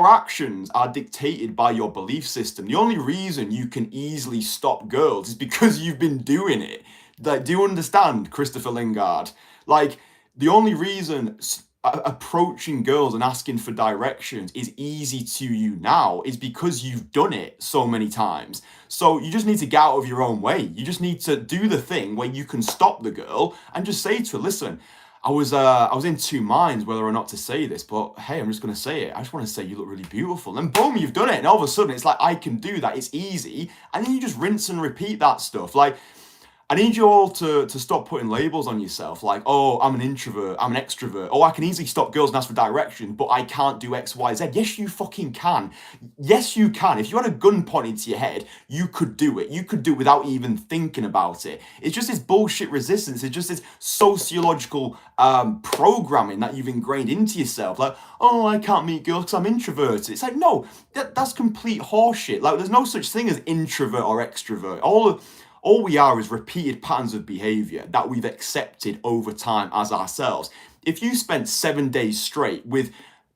actions are dictated by your belief system. The only reason you can easily stop girls is because you've been doing it. Like, do you understand, Christopher Lingard? Like, the only reason approaching girls and asking for directions is easy to you now is because you've done it so many times. So you just need to get out of your own way. You just need to do the thing where you can stop the girl and just say to her, listen, I was in two minds whether or not to say this, but hey, I'm just gonna say it. I just want to say you look really beautiful. And boom, you've done it. And all of a sudden it's like, I can do that. It's easy. And then you just rinse and repeat that stuff. Like, I need you all to stop putting labels on yourself like, oh, I'm an introvert, I'm an extrovert. Oh, I can easily stop girls and ask for direction, but I can't do X, Y, Z. Yes, you fucking can. Yes, you can. If you had a gun pointed to your head, you could do it. You could do it without even thinking about it. It's just this bullshit resistance. It's just this sociological programming that you've ingrained into yourself. Like, oh, I can't meet girls because I'm introverted. It's like, no, that's complete horseshit. Like, there's no such thing as introvert or extrovert. All we are is repeated patterns of behavior that we've accepted over time as ourselves. If you spent 7 days straight with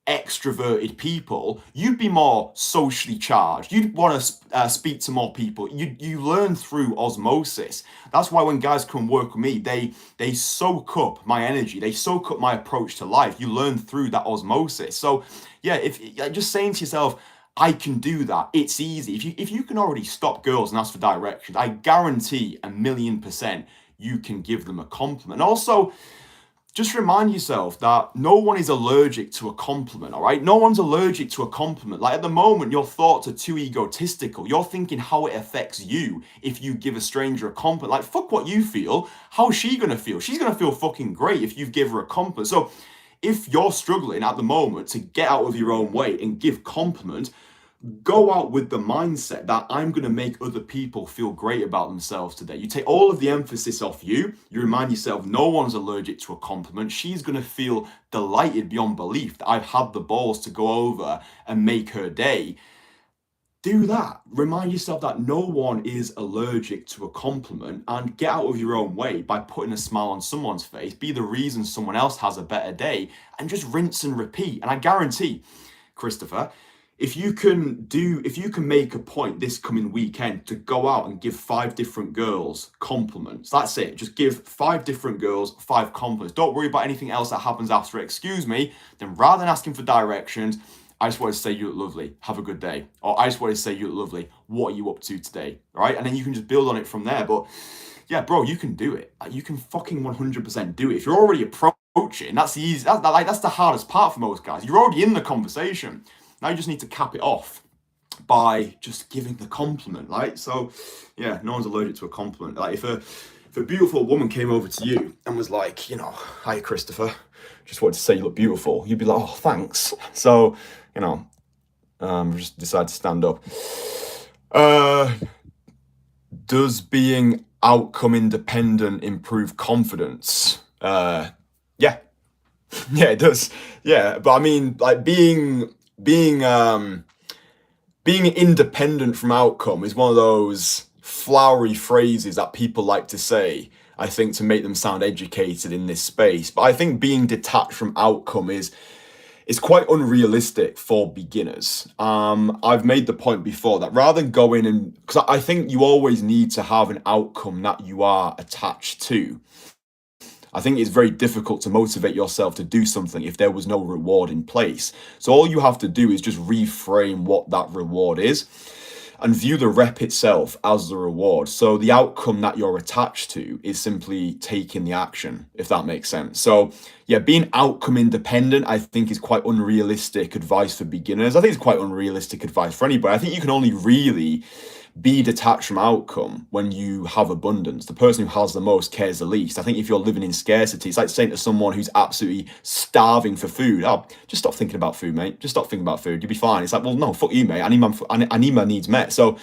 extroverted people, you'd be more socially charged. You'd want to speak to more people. You learn through osmosis. That's why when guys come work with me, they soak up my energy. They soak up my approach to life. You learn through that osmosis. So yeah, if just saying to yourself, I can do that. It's easy. If you can already stop girls and ask for directions, I guarantee 1,000,000% you can give them a compliment. Also, just remind yourself that no one is allergic to a compliment, all right? No one's allergic to a compliment. Like, at the moment, your thoughts are too egotistical. You're thinking how it affects you if you give a stranger a compliment. Like, fuck what you feel. How's she gonna feel? She's gonna feel fucking great if you give her a compliment. So if you're struggling at the moment to get out of your own way and give compliments, go out with the mindset that I'm going to make other people feel great about themselves today. You take all of the emphasis off you. You remind yourself no one's allergic to a compliment. She's going to feel delighted beyond belief that I've had the balls to go over and make her day. Do that. Remind yourself that no one is allergic to a compliment, and get out of your own way by putting a smile on someone's face. Be the reason someone else has a better day, and just rinse and repeat. And I guarantee, Christopher, if you can make a point this coming weekend to go out and give 5 different girls compliments, that's it. Just give 5 different girls 5 compliments. Don't worry about anything else that happens after excuse me. Then rather than asking for directions, I just want to say you look lovely, have a good day. Or I just want to say you look lovely, what are you up to today? All right, and then you can just build on it from there. But yeah, bro, you can do it. You can fucking 100% do it. If you're already approaching, that's the easy. That's the hardest part for most guys. You're already in the conversation. Now you just need to cap it off by just giving the compliment, right? So yeah, no one's allergic to a compliment. Like, if a beautiful woman came over to you and was like, hi Christopher, just wanted to say you look beautiful, you'd be like, oh, thanks. So, just decide to stand up. Does being outcome independent improve confidence? Yeah. Yeah, it does. Yeah, but I mean, like, being independent from outcome is one of those flowery phrases that people like to say, I think, to make them sound educated in this space. But I think being detached from outcome is quite unrealistic for beginners. I've made the point before that rather than going and, because I think you always need to have an outcome that you are attached to. I think it's very difficult to motivate yourself to do something if there was no reward in place. So all you have to do is just reframe what that reward is and view the rep itself as the reward. So the outcome that you're attached to is simply taking the action, if that makes sense. So yeah, being outcome independent, I think, is quite unrealistic advice for beginners. I think it's quite unrealistic advice for anybody. I think you can only really be detached from outcome when you have abundance. The person who has the most cares the least. I think if you're living in scarcity, it's like saying to someone who's absolutely starving for food, oh, just stop thinking about food, mate. Just stop thinking about food. You'll be fine. It's like, well, no, fuck you, mate. I need my needs met. So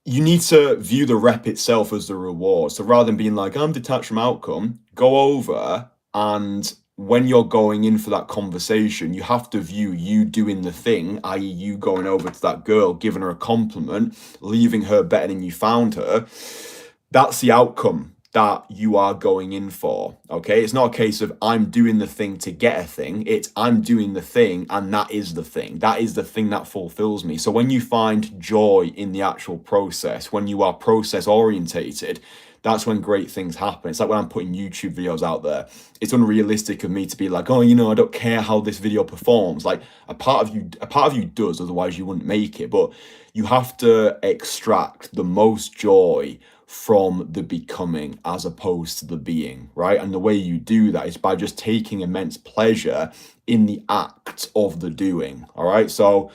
you need to view the rep itself as the reward. So rather than being like, I'm detached from outcome, go over and when you're going in for that conversation, you have to view you doing the thing, i.e., you going over to that girl, giving her a compliment, leaving her better than you found her. That's the outcome that you are going in for. Okay. It's not a case of I'm doing the thing to get a thing. It's I'm doing the thing and that is the thing. That is the thing that fulfills me. So when you find joy in the actual process, when you are process orientated, that's when great things happen. It's like when I'm putting YouTube videos out there. It's unrealistic of me to be like, oh, I don't care how this video performs. Like a part of you does, otherwise you wouldn't make it. But you have to extract the most joy from the becoming as opposed to the being, right? And the way you do that is by just taking immense pleasure in the act of the doing. All right. So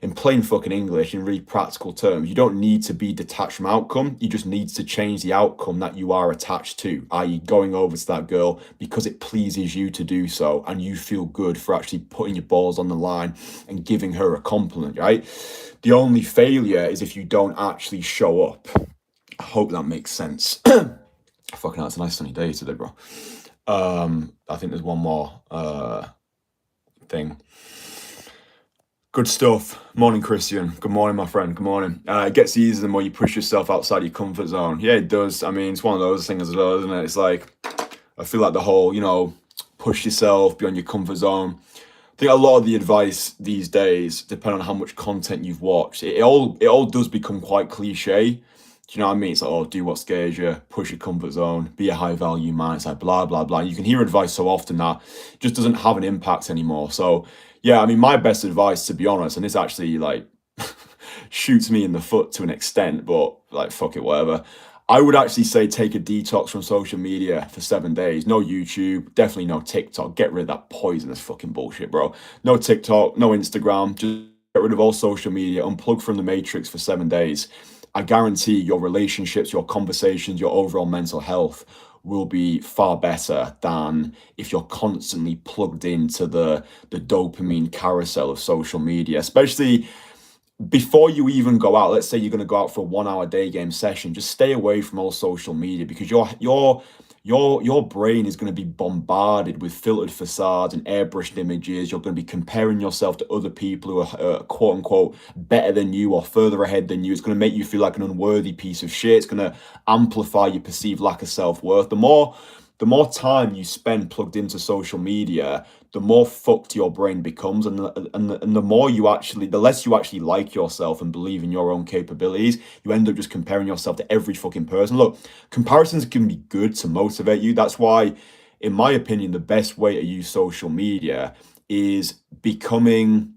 in plain fucking English, in really practical terms, you don't need to be detached from outcome. You just need to change the outcome that you are attached to, i.e. going over to that girl because it pleases you to do so and you feel good for actually putting your balls on the line and giving her a compliment, right? The only failure is if you don't actually show up. I hope that makes sense. Fucking hell, it's a nice sunny day today, bro. I think there's one more thing. Good stuff. Morning, Christian. Good morning, my friend. Good morning. It gets easier the more you push yourself outside your comfort zone. Yeah, it does. I mean, it's one of those things as well, isn't it? It's like, I feel like the whole, push yourself beyond your comfort zone. I think a lot of the advice these days, depending on how much content you've watched, it all does become quite cliche. Do you know what I mean? It's like, oh, do what scares you, push your comfort zone, be a high value man. It's like blah, blah, blah. You can hear advice so often that it just doesn't have an impact anymore. So yeah, I mean, my best advice, to be honest, and this actually like shoots me in the foot to an extent, but like, fuck it, whatever. I would actually say take a detox from social media for 7 days. No YouTube, definitely no TikTok. Get rid of that poisonous fucking bullshit, bro. No TikTok, no Instagram. Just get rid of all social media. Unplug from the matrix for 7 days. I guarantee your relationships, your conversations, your overall mental health will be far better than if you're constantly plugged into the dopamine carousel of social media, especially before you even go out. Let's say you're going to go out for a 1 hour day game session, just stay away from all social media, because your brain is going to be bombarded with filtered facades and airbrushed images. You're going to be comparing yourself to other people who are quote unquote better than you or further ahead than you. It's going to make you feel like an unworthy piece of shit. It's going to amplify your perceived lack of self-worth. The more time you spend plugged into social media, the more fucked your brain becomes, and the less you actually like yourself and believe in your own capabilities. You end up just comparing yourself to every fucking person. Look, comparisons can be good to motivate you. That's why, in my opinion, the best way to use social media is becoming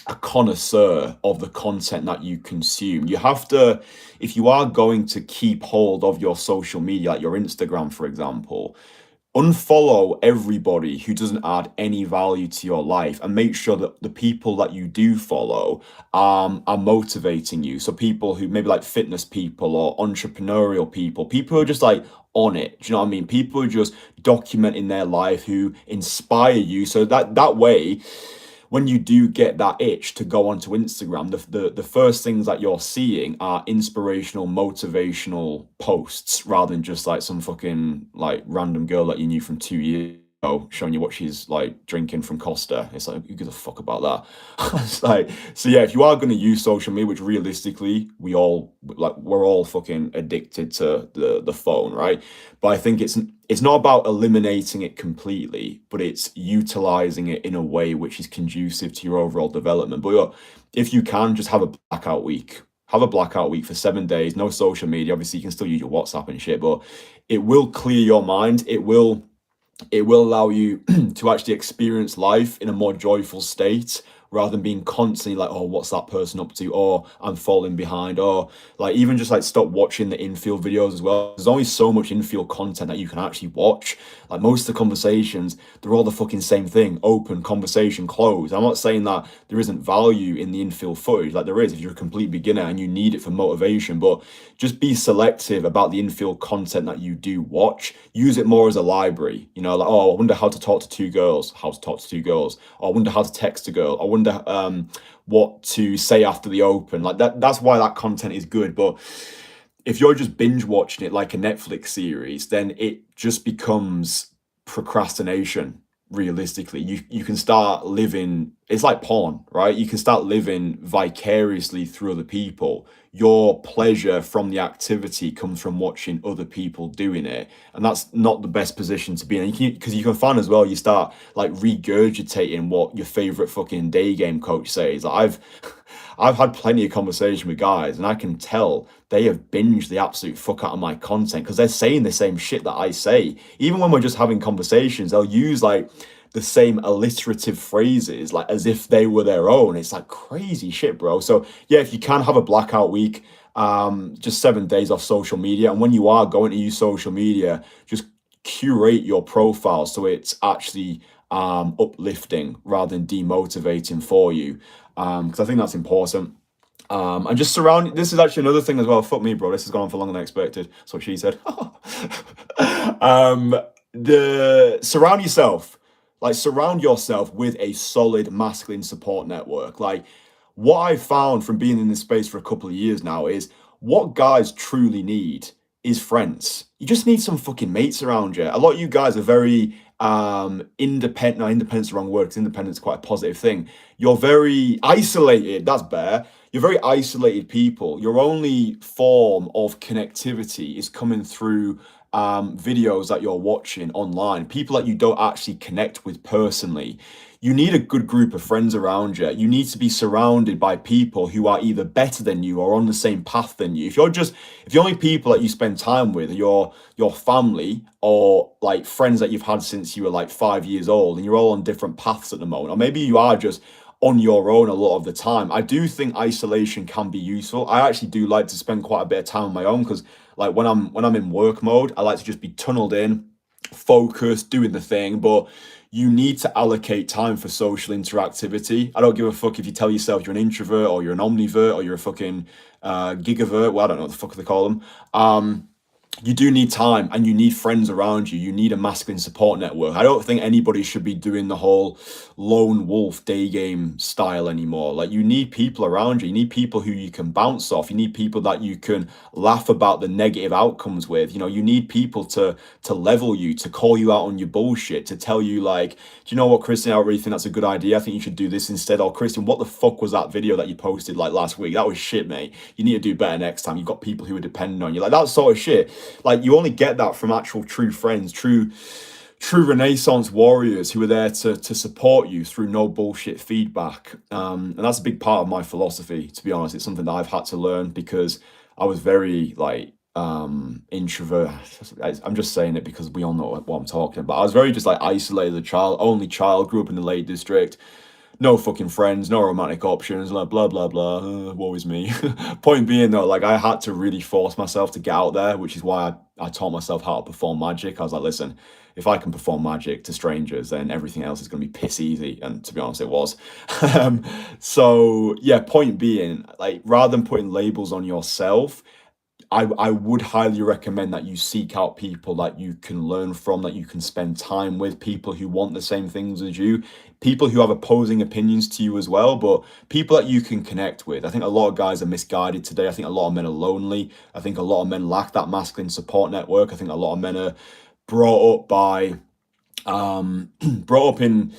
a connoisseur of the content that you consume. You have to, if you are going to keep hold of your social media, like your Instagram, for example, unfollow everybody who doesn't add any value to your life, and make sure that the people that you do follow are motivating you. So people who maybe like fitness people or entrepreneurial people who are just like on it. Do you know what I mean? People who are just documenting their life, who inspire you. So that way, when you do get that itch to go onto Instagram, the first things that you're seeing are inspirational, motivational posts, rather than just like some fucking like random girl that you knew from 2 years ago showing you what she's like drinking from Costa. It's like, who gives a fuck about that? It's like, so yeah, if you are going to use social media, which realistically we're all fucking addicted to the phone, right? But I think it's not about eliminating it completely, but it's utilizing it in a way which is conducive to your overall development. But look, if you can, just have a blackout week. Have a blackout week for 7 days, no social media. Obviously, you can still use your WhatsApp and shit, but it will clear your mind. It will allow you to actually experience life in a more joyful state, rather than being constantly like, oh, what's that person up to? Or I'm falling behind. Or like, even just like stop watching the infield videos as well. There's only so much infield content that you can actually watch. Like most of the conversations, they're all the fucking same thing. Open, conversation, close. I'm not saying that there isn't value in the infield footage. Like there is if you're a complete beginner and you need it for motivation. But just be selective about the infield content that you do watch. Use it more as a library. Like, oh, I wonder how to talk to two girls. How to talk to two girls. Or I wonder how to text a girl. I wonder what to say after the open. Like that's why that content is good. But if you're just binge watching it like a Netflix series, then it just becomes procrastination. realistically. You can start living, it's like porn, right? You can start living vicariously through other people. Your pleasure from the activity comes from watching other people doing it, and that's not the best position to be in. Because you can find as well, you start like regurgitating what your favorite fucking day game coach says. Like, I've had plenty of conversation with guys, and I can tell they have binged the absolute fuck out of my content because they're saying the same shit that I say. Even when we're just having conversations, they'll use like the same alliterative phrases, like as if they were their own. It's like crazy shit, bro. So yeah, if you can have a blackout week, just 7 days off social media, and when you are going to use social media, just curate your profile so it's actually uplifting rather than demotivating for you, because I think that's important. And just surround. This is actually another thing as well. Fuck me, bro. This has gone on for longer than I expected. That's what she said. um, the surround yourself, like surround yourself with a solid masculine support network. Like what I found from being in this space for a couple of years now is what guys truly need is friends. You just need some fucking mates around you. A lot of you guys are very independent. No, independent's the wrong word because independence is quite a positive thing. You're very isolated. That's better. You're very isolated people. Your only form of connectivity is coming through videos that you're watching online, people that you don't actually connect with personally. You need a good group of friends around you. You need to be surrounded by people who are either better than you or on the same path than you. If the only people that you spend time with are your family or like friends that you've had since you were like 5 years old, and you're all on different paths at the moment, or maybe you are just on your own a lot of the time. I do think isolation can be useful. I actually do like to spend quite a bit of time on my own because like when I'm in work mode, I like to just be tunneled in, focused, doing the thing. But you need to allocate time for social interactivity. I don't give a fuck if you tell yourself you're an introvert or you're an omnivert or you're a fucking gigavert. Well, I don't know what the fuck they call them. You do need time and you need friends around you. You need a masculine support network. I don't think anybody should be doing the whole lone wolf day game style anymore. Like you need people around you. You need people who you can bounce off. You need people that you can laugh about the negative outcomes with. You know, you need people to level you, to call you out on your bullshit, to tell you like, do you know what, Christian, I don't really think that's a good idea. I think you should do this instead. Or Christian, what the fuck was that video that you posted like last week? That was shit, mate. You need to do better next time. You've got people who are dependent on you. Like that sort of shit. Like you only get that from actual true friends, true Renaissance warriors who are there to support you through no bullshit feedback. And that's a big part of my philosophy, to be honest. It's something that I've had to learn because I was very like introvert. I'm just saying it because we all know what I'm talking about. I was very just like isolated as a child, only child, grew up in the Lake District. No fucking friends, no romantic options, like blah blah blah. Woe is me. Point being though, like I had to really force myself to get out there, which is why I taught myself how to perform magic. I was like, listen, if I can perform magic to strangers, then everything else is going to be piss easy. And to be honest, it was. So yeah, point being, like rather than putting labels on yourself, I would highly recommend that you seek out people that you can learn from, that you can spend time with, people who want the same things as you, people who have opposing opinions to you as well, but people that you can connect with. I think a lot of guys are misguided today. I think a lot of men are lonely. I think a lot of men lack that masculine support network. I think a lot of men are brought up by brought up in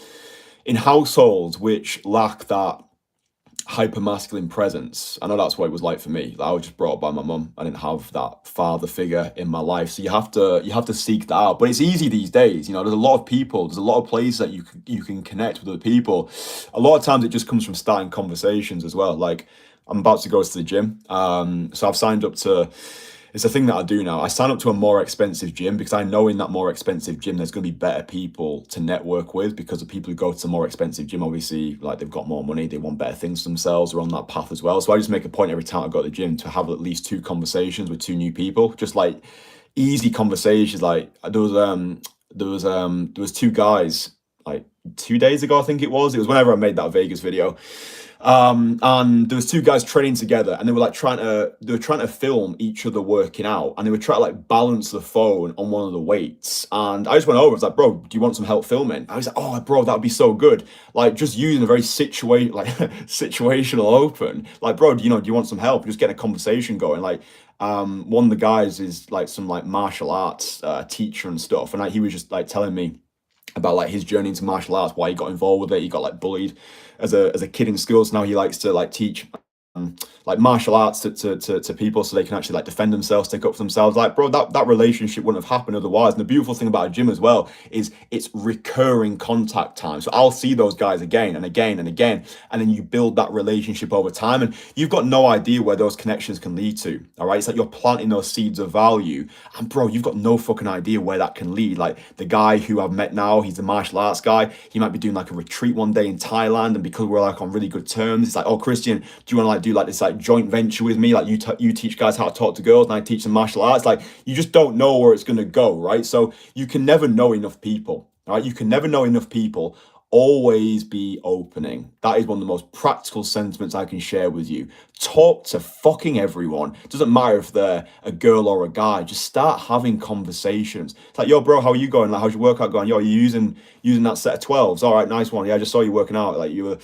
households which lack that hyper masculine presence. I know that's what it was like for me. Like, I was just brought up by my mum. I didn't have that father figure in my life, so you have to seek that out. But it's easy these days. You know, there's a lot of people, there's a lot of places that you can connect with other people. A lot of times it just comes from starting conversations as well. Like I'm about to go to the gym, so I've signed up to. It's a thing that I do now. I sign up to a more expensive gym because I know in that more expensive gym there's going to be better people to network with, because the people who go to the more expensive gym, obviously, like they've got more money, they want better things for themselves, they're on that path as well. So I just make a point every time I go to the gym to have at least 2 conversations with 2 new people, just like easy conversations. Like there was 2 guys like 2 days ago, I think it was whenever I made that Vegas video. And there was 2 guys training together, and they were trying to film each other working out, and they were trying to like balance the phone on one of the weights. And I just went over, I was like, bro, do you want some help filming? I was like, oh bro, that would be so good. Like just using a very situational open, like, bro, do you want some help? Just getting a conversation going. Like one of the guys is like some like martial arts teacher and stuff, and like he was just like telling me about like his journey into martial arts, why he got involved with it. He got like bullied as a kid in school, so now he likes to like teach like martial arts to people so they can actually like defend themselves, stick up for themselves. Like, bro, that relationship wouldn't have happened otherwise. And the beautiful thing about a gym as well is it's recurring contact time. So I'll see those guys again and again and again, and then you build that relationship over time, and you've got no idea where those connections can lead to. All right, it's like you're planting those seeds of value, and bro, you've got no fucking idea where that can lead. Like the guy who I've met now, he's a martial arts guy. He might be doing like a retreat one day in Thailand, and because we're like on really good terms, it's like, oh, Christian, do you want to like do like this like joint venture with me? Like you teach guys how to talk to girls, and I teach them martial arts. Like you just don't know where it's gonna go, right? So you can never know enough people, right? You can never know enough people. Always be opening. That is one of the most practical sentiments I can share with you. Talk to fucking everyone. Doesn't matter if they're a girl or a guy. Just start having conversations. It's like, yo, bro, how are you going? Like, how's your workout going? Yo, are you using that set of 12s? All right, nice one. Yeah, I just saw you working out. Like you were,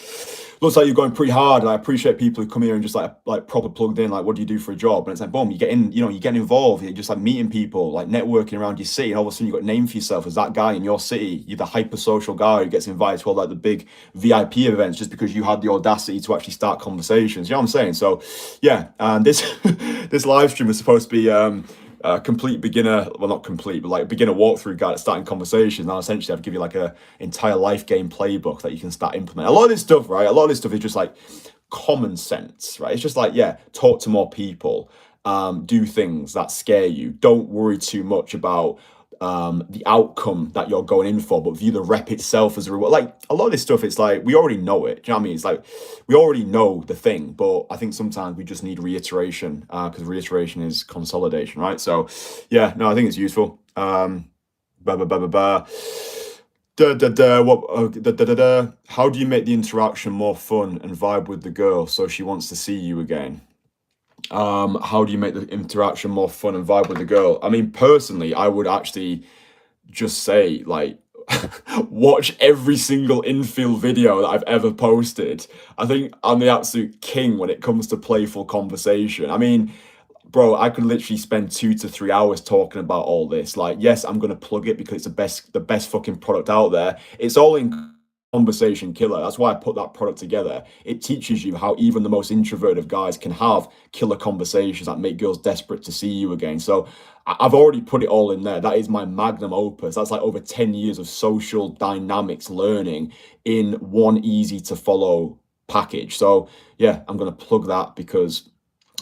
looks like you're going pretty hard. And I appreciate people who come here and just like proper plugged in. Like, what do you do for a job? And it's like, boom, you get in. You're getting involved. You're just like meeting people, like networking around your city, and all of a sudden you got a name for yourself as that guy in your city. You're the hyper social guy who gets invited to all like the big VIP events just because you had the audacity to actually start conversations. You know what I'm saying? So, yeah. And this this live stream is supposed to be complete beginner, well, not complete, but like beginner walkthrough guide at starting conversations. Now, essentially, I've give you like a entire life game playbook that you can start implementing. A lot of this stuff, right? A lot of this stuff is just like common sense, right? It's just like, yeah, talk to more people, do things that scare you. Don't worry too much about the outcome that you're going in for, but view the rep itself as a reward. Like a lot of this stuff, it's like we already know it. Do you know what I mean? It's like we already know the thing, but I think sometimes we just need reiteration because reiteration is consolidation, right? So, yeah, no, I think it's useful. Blah, blah, blah, blah, blah. How do you make the interaction more fun and vibe with the girl so she wants to see you again? How do you make the interaction more fun and vibe with the girl? I mean, personally, I would actually just say, like, watch every single infield video that I've ever posted. I think I'm the absolute king when it comes to playful conversation. I mean, bro, I could literally spend 2 to 3 hours talking about all this. Like, yes, I'm gonna plug it because it's the best fucking product out there. It's all in conversation killer. That's why I put that product together. It teaches you how even the most introverted of guys can have killer conversations that make girls desperate to see you again. So I've already put it all in there. That is my magnum opus. That's like over 10 years of social dynamics learning in one easy to follow package. So yeah, I'm gonna plug that because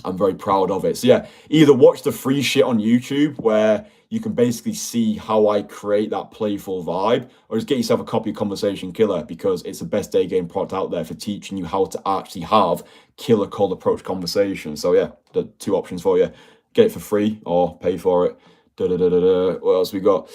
I'm very proud of it. So yeah, either watch the free shit on YouTube where you can basically see how I create that playful vibe, or just get yourself a copy of Conversation Killer because it's the best day game product out there for teaching you how to actually have killer cold approach conversations. So yeah, the two options for you: get it for free or pay for it. What else we got?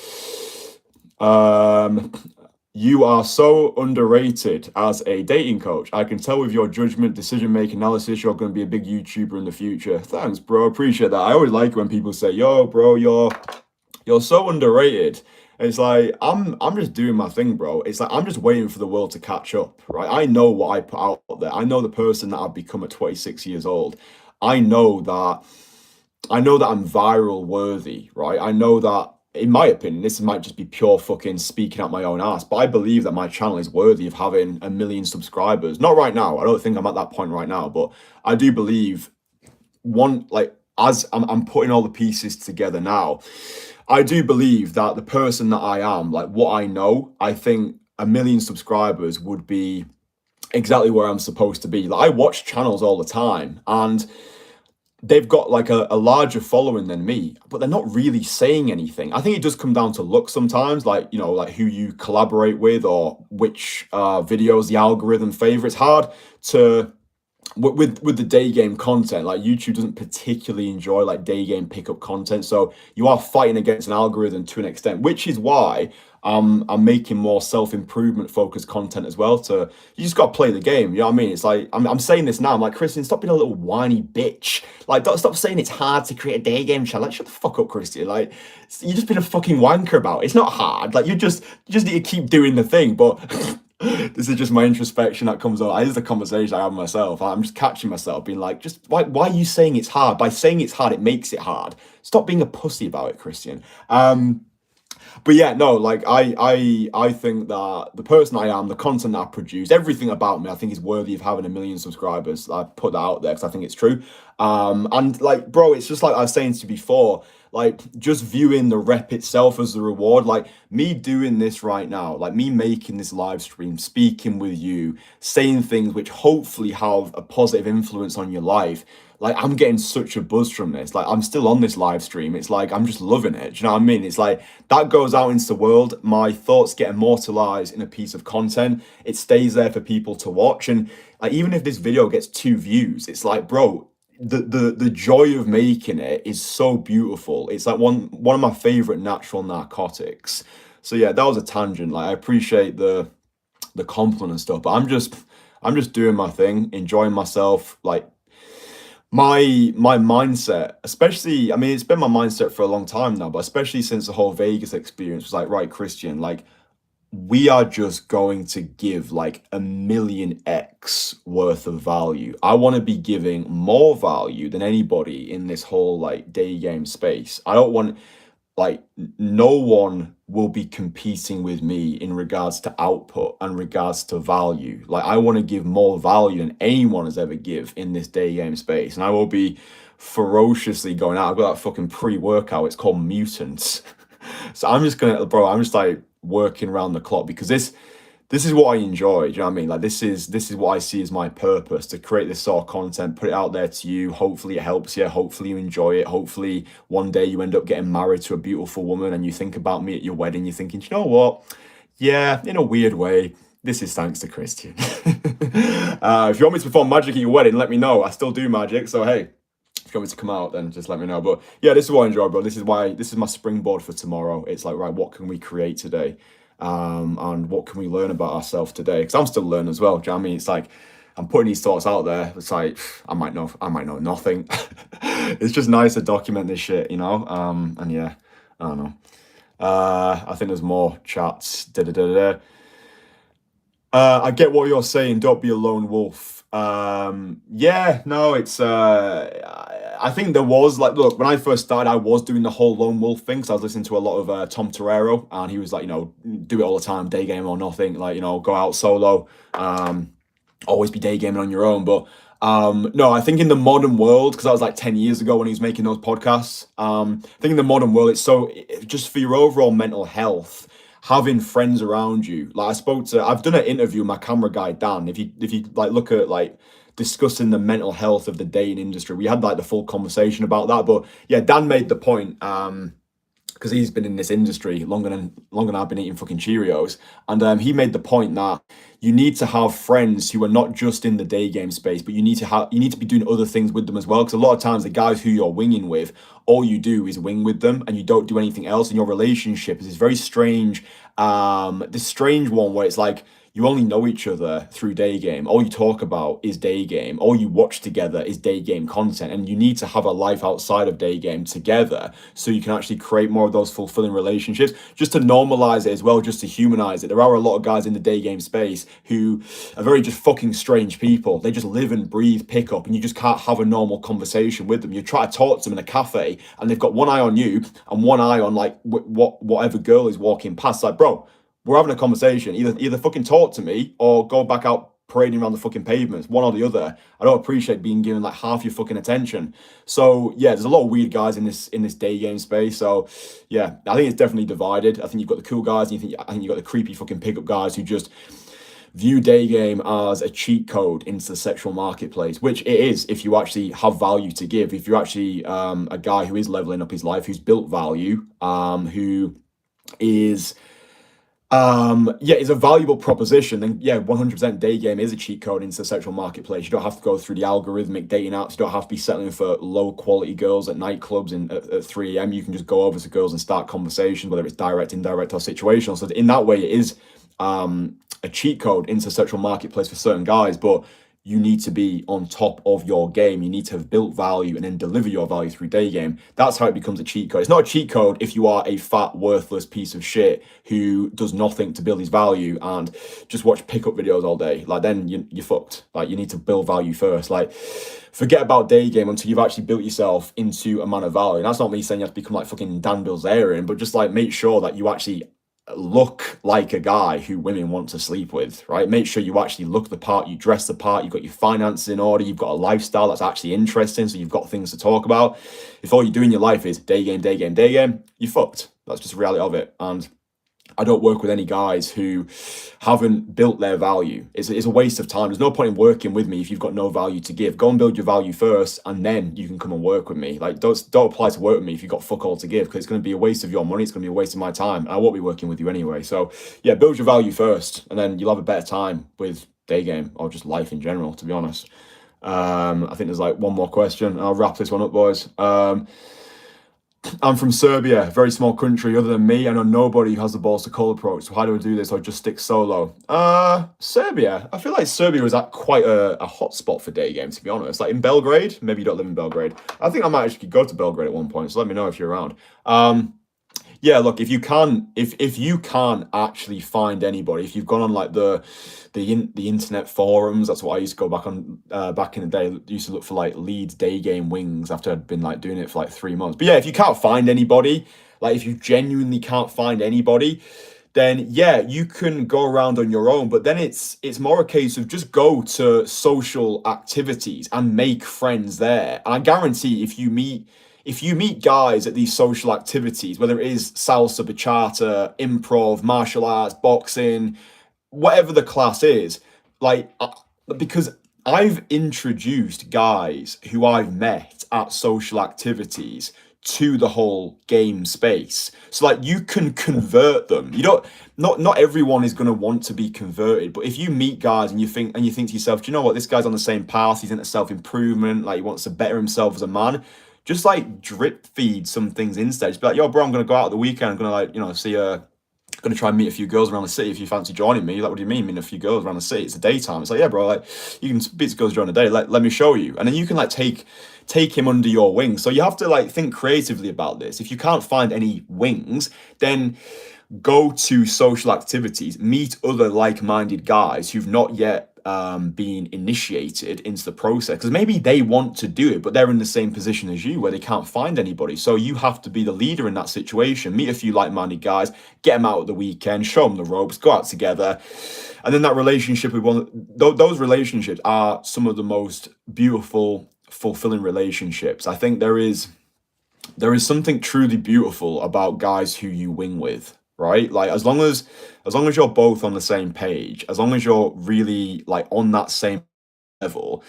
You are so underrated as a dating coach. I can tell with your judgment, decision-making analysis, you're going to be a big YouTuber in the future. Thanks, bro. Appreciate that. I always like when people say, yo, bro, you're so underrated. It's like I'm just doing my thing, bro. It's like I'm just waiting for the world to catch up, right? I know what I put out there. I know the person that I've become at 26 years old. I know that I'm viral worthy, right? I know that, in my opinion, this might just be pure fucking speaking out my own ass, but I believe that my channel is worthy of having 1 million subscribers. Not right now. I don't think I'm at that point right now, but I do believe as I'm putting all the pieces together now, I do believe that the person that I am, like what I know, I think 1 million subscribers would be exactly where I'm supposed to be. Like I watch channels all the time and they've got like a larger following than me, but they're not really saying anything. I think it does come down to luck sometimes, like, like who you collaborate with or which videos the algorithm favor. It's hard to, with the day game content, like YouTube doesn't particularly enjoy like day game pickup content. So you are fighting against an algorithm to an extent, which is why I'm making more self-improvement focused content as well. You just got to play the game. You know what I mean? It's like, I'm saying this now. I'm like, Christian, stop being a little whiny bitch. Like, don't stop saying it's hard to create a day game channel. Like, shut the fuck up, Christian. Like, you just been a fucking wanker about it. It's not hard. Like, you just need to keep doing the thing. But this is just my introspection that comes out. This is the conversation I have with myself. I'm just catching myself being like, just why are you saying it's hard? By saying it's hard, it makes it hard. Stop being a pussy about it, Christian. But yeah, no, like I think that the person I am, the content that I produce, everything about me, I think is worthy of having 1 million subscribers. I put that out there because I think it's true. And like, bro, it's just like I was saying to you before, like just viewing the rep itself as the reward. Like me doing this right now, like me making this live stream, speaking with you, saying things which hopefully have a positive influence on your life. Like I'm getting such a buzz from this. Like I'm still on this live stream. It's like I'm just loving it. Do you know what I mean? It's like that goes out into the world. My thoughts get immortalized in a piece of content. It stays there for people to watch. And like even if this video gets 2 views, it's like, bro, the joy of making it is so beautiful. It's like one of my favorite natural narcotics. So yeah, that was a tangent. Like I appreciate the compliment and stuff, but I'm just doing my thing, enjoying myself. Like my mindset, especially, I mean, it's been my mindset for a long time now, but especially since the whole Vegas experience was like, right, Christian, like we are just going to give like 1 million x worth of value. I want to be giving more value than anybody in this whole like day game space. I don't want like no one will be competing with me in regards to output and regards to value. Like I want to give more value than anyone has ever give in this day game space, and I will be ferociously going out. I've got that fucking pre-workout. It's called Mutants. So I'm just gonna, bro. I'm just like working around the clock because this is what I enjoy. Do you know what I mean? Like this is what I see as my purpose, to create this sort of content, put it out there to you. Hopefully it helps you. Hopefully you enjoy it. Hopefully one day you end up getting married to a beautiful woman and you think about me at your wedding. You're thinking, you know what? Yeah, in a weird way, this is thanks to Christian. If you want me to perform magic at your wedding, let me know. I still do magic. So hey, if you want me to come out, then just let me know. But yeah, this is what I enjoy, bro. This is my springboard for tomorrow. It's like, right, what can we create today? And what can we learn about ourselves today? Because I'm still learning as well. Do you know what I mean? It's like I'm putting these thoughts out there. It's like I might know nothing. It's just nice to document this shit, you know. And yeah, I don't know. I think there's more chats. I get what you're saying. Don't be a lone wolf. Yeah, no, it's I think there was like, look, when I first started, I was doing the whole lone wolf thing. So I was listening to a lot of Tom Torero, and he was like, you know, do it all the time, day game or nothing, like, you know, go out solo, always be day gaming on your own. But no, I think in the modern world, because that was like 10 years ago when he was making those podcasts. I think in the modern world, it's so just for your overall mental health, having friends around you. Like I've done an interview with my camera guy Dan. If you like look at like discussing the mental health of the dating industry, we had like the full conversation about that. But yeah, Dan made the point, because he's been in this industry longer than I've been eating fucking Cheerios, and he made the point that you need to have friends who are not just in the day game space, but you need to be doing other things with them as well. Because a lot of times the guys who you're winging with, all you do is wing with them, and you don't do anything else. And your relationship is this very strange, this strange one where it's like you only know each other through day game. All you talk about is day game. All you watch together is day game content. And you need to have a life outside of day game together so you can actually create more of those fulfilling relationships, just to normalize it as well, just to humanize it. There are a lot of guys in the day game space who are very just fucking strange people. They just live and breathe pickup, and you just can't have a normal conversation with them. You try to talk to them in a cafe and they've got one eye on you and one eye on like whatever girl is walking past. Like, bro, we're having a conversation. Either fucking talk to me or go back out parading around the fucking pavements. One or the other. I don't appreciate being given like half your fucking attention. So yeah, there's a lot of weird guys in this day game space. So yeah, I think it's definitely divided. I think you've got the cool guys, and I think you've got the creepy fucking pickup guys who just view day game as a cheat code into the sexual marketplace, which it is if you actually have value to give. If you're actually a guy who is leveling up his life, who's built value, who is yeah, it's a valuable proposition, then yeah, 100% day game is a cheat code into the sexual marketplace. You don't have to go through the algorithmic dating apps. You don't have to be settling for low quality girls at nightclubs at 3 a.m. You can just go over to girls and start conversations, whether it's direct, indirect, or situational. So in that way, it is a cheat code into the sexual marketplace for certain guys. But you need to be on top of your game. You need to have built value and then deliver your value through day game. That's how it becomes a cheat code. It's not a cheat code if you are a fat, worthless piece of shit who does nothing to build his value and just watch pickup videos all day. Like, then you're fucked. Like, you need to build value first. Like, forget about day game until you've actually built yourself into a man of value. And that's not me saying you have to become like fucking Dan Bilzerian, but just like make sure that you actually look like a guy who women want to sleep with, right? Make sure you actually look the part, you dress the part, you've got your finances in order, you've got a lifestyle that's actually interesting, so you've got things to talk about. If all you do in your life is day game, day game, day game, you're fucked. That's just the reality of it. And I don't work with any guys who haven't built their value. It's a waste of time. There's no point in working with me if you've got no value to give. Go and build your value first, and then you can come and work with me. Like, don't apply to work with me if you've got fuck all to give, because it's going to be a waste of your money. It's going to be a waste of my time, and I won't be working with you anyway. So yeah, build your value first, and then you'll have a better time with day game or just life in general, to be honest. I think there's like one more question. I'll wrap this one up, boys. I'm from Serbia, a very small country. Other than me, I know nobody who has the balls to cold approach. So how do I do this, or just stick solo? Serbia. I feel like Serbia was at quite a hot spot for day games, to be honest. Like in Belgrade, maybe you don't live in Belgrade. I think I might actually go to Belgrade at one point. So let me know if you're around. Yeah, look, if you can actually find anybody, if you've gone on like the internet forums, that's what I used to go back on back in the day. I used to look for like Leeds day game wings after I'd been like doing it for like 3 months. But yeah, if you can't find anybody, like if you genuinely can't find anybody, then yeah, you can go around on your own. But then it's more a case of just go to social activities and make friends there. And I guarantee if you meet guys at these social activities, whether it is salsa, bachata, improv, martial arts, boxing, whatever the class is, like, because I've introduced guys who I've met at social activities to the whole game space. So like you can convert them. You don't not everyone is going to want to be converted, but if you meet guys and you think to yourself, do you know what, this guy's on the same path, he's into self-improvement, like he wants to better himself as a man, just like drip feed some things instead. Just be like, yo, bro, I'm gonna go out at the weekend. I'm gonna like, see gonna try and meet a few girls around the city. If you fancy joining me, like, what do you mean, meeting a few girls around the city? It's a daytime. It's like, yeah, bro, like you can speak to girls during the day. Let me show you, and then you can like take him under your wing. So you have to like think creatively about this. If you can't find any wings, then go to social activities, meet other like-minded guys who've not yet been initiated into the process, because maybe they want to do it but they're in the same position as you where they can't find anybody. So you have to be the leader in that situation. Meet a few like-minded guys, get them out at the weekend, show them the ropes, go out together, and then that relationship those relationships are some of the most beautiful, fulfilling relationships. I think there is something truly beautiful about guys who you wing with, right? Like as long as you're both on the same page, as long as you're really like on that same level,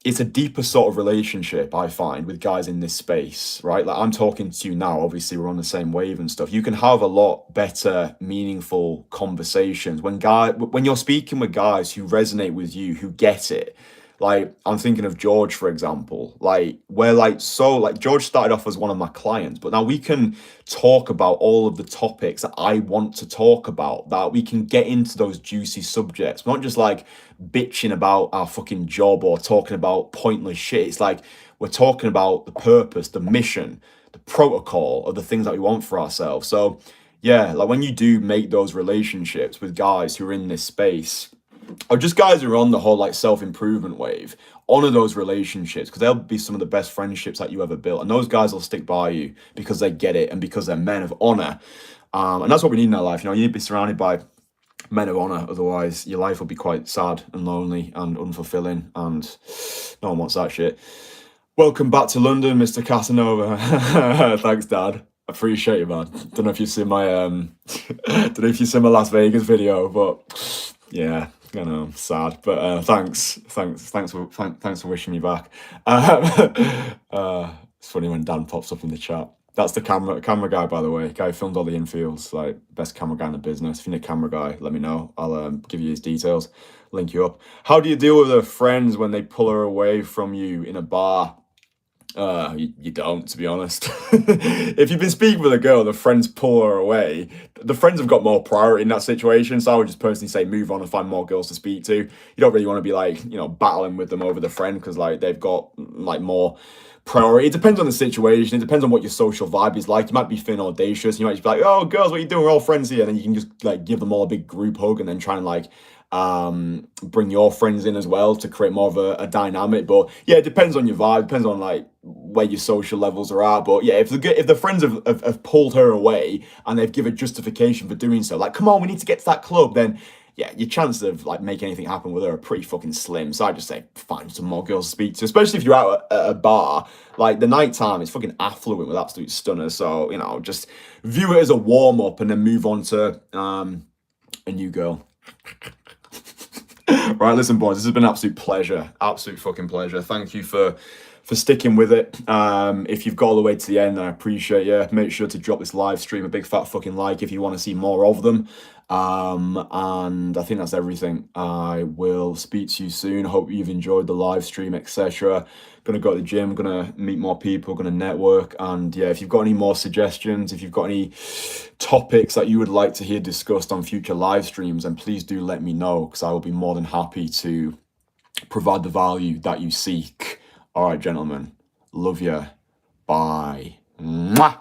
it's a deeper sort of relationship, I find, with guys in this space, right? Like I'm talking to you now, obviously we're on the same wave and stuff. You can have a lot better, meaningful conversations when you're speaking with guys who resonate with you, who get it. Like I'm thinking of George, for example. Like George started off as one of my clients, but now we can talk about all of the topics that I want to talk about, that we can get into those juicy subjects. We're not just like bitching about our fucking job or talking about pointless shit. It's like we're talking about the purpose, the mission, the protocol of the things that we want for ourselves. So yeah, like when you do make those relationships with guys who are in this space, or just guys who are on the whole like self-improvement wave, honor those relationships, because they'll be some of the best friendships that you ever built, and those guys will stick by you because they get it and because they're men of honor. And that's what we need in our life. You need to be surrounded by men of honor, otherwise your life will be quite sad and lonely and unfulfilling, and no one wants that shit. Welcome back to London, Mr. Casanova. Thanks, Dad. Appreciate you, man. Don't know if you've seen my Las Vegas video, but yeah, I know, sad, but thanks for wishing me back. It's funny when Dan pops up in the chat. That's the camera guy, by the way. Guy who filmed all the infields, like best camera guy in the business. If you need a camera guy, let me know. I'll give you his details, link you up. How do you deal with her friends when they pull her away from you in a bar? You don't, to be honest. If you've been speaking with a girl, the friends pull her away. The friends have got more priority in that situation, so I would just personally say move on and find more girls to speak to. You don't really want to be like, battling with them over the friend because like they've got like more priority. It depends on the situation. It depends on what your social vibe is like. You might be feeling audacious. You might just be like, "Oh, girls, what are you doing? We're all friends here." And then you can just like give them all a big group hug and then try and like bring your friends in as well to create more of a dynamic. But yeah, it depends on your vibe, depends on like where your social levels are at. But yeah, if the friends have pulled her away and they've given justification for doing so, like, come on, we need to get to that club, then yeah, your chances of like making anything happen with her are pretty fucking slim. So I just say find some more girls to speak to, especially if you're out at a bar. Like the nighttime is fucking affluent with absolute stunners. So just view it as a warm up and then move on to a new girl. Right, listen, boys, this has been an absolute pleasure. Absolute fucking pleasure. Thank you for sticking with it. If you've got all the way to the end, I appreciate you. Make sure to drop this live stream a big fat fucking like if you want to see more of them. And I think that's everything. I will speak to you soon. Hope you've enjoyed the live stream, etc. Gonna go to the gym, gonna meet more people, gonna network. And yeah, if you've got any more suggestions, if you've got any topics that you would like to hear discussed on future live streams, then please do let me know because I will be more than happy to provide the value that you seek. All right, gentlemen. Love ya. Bye. Mwah.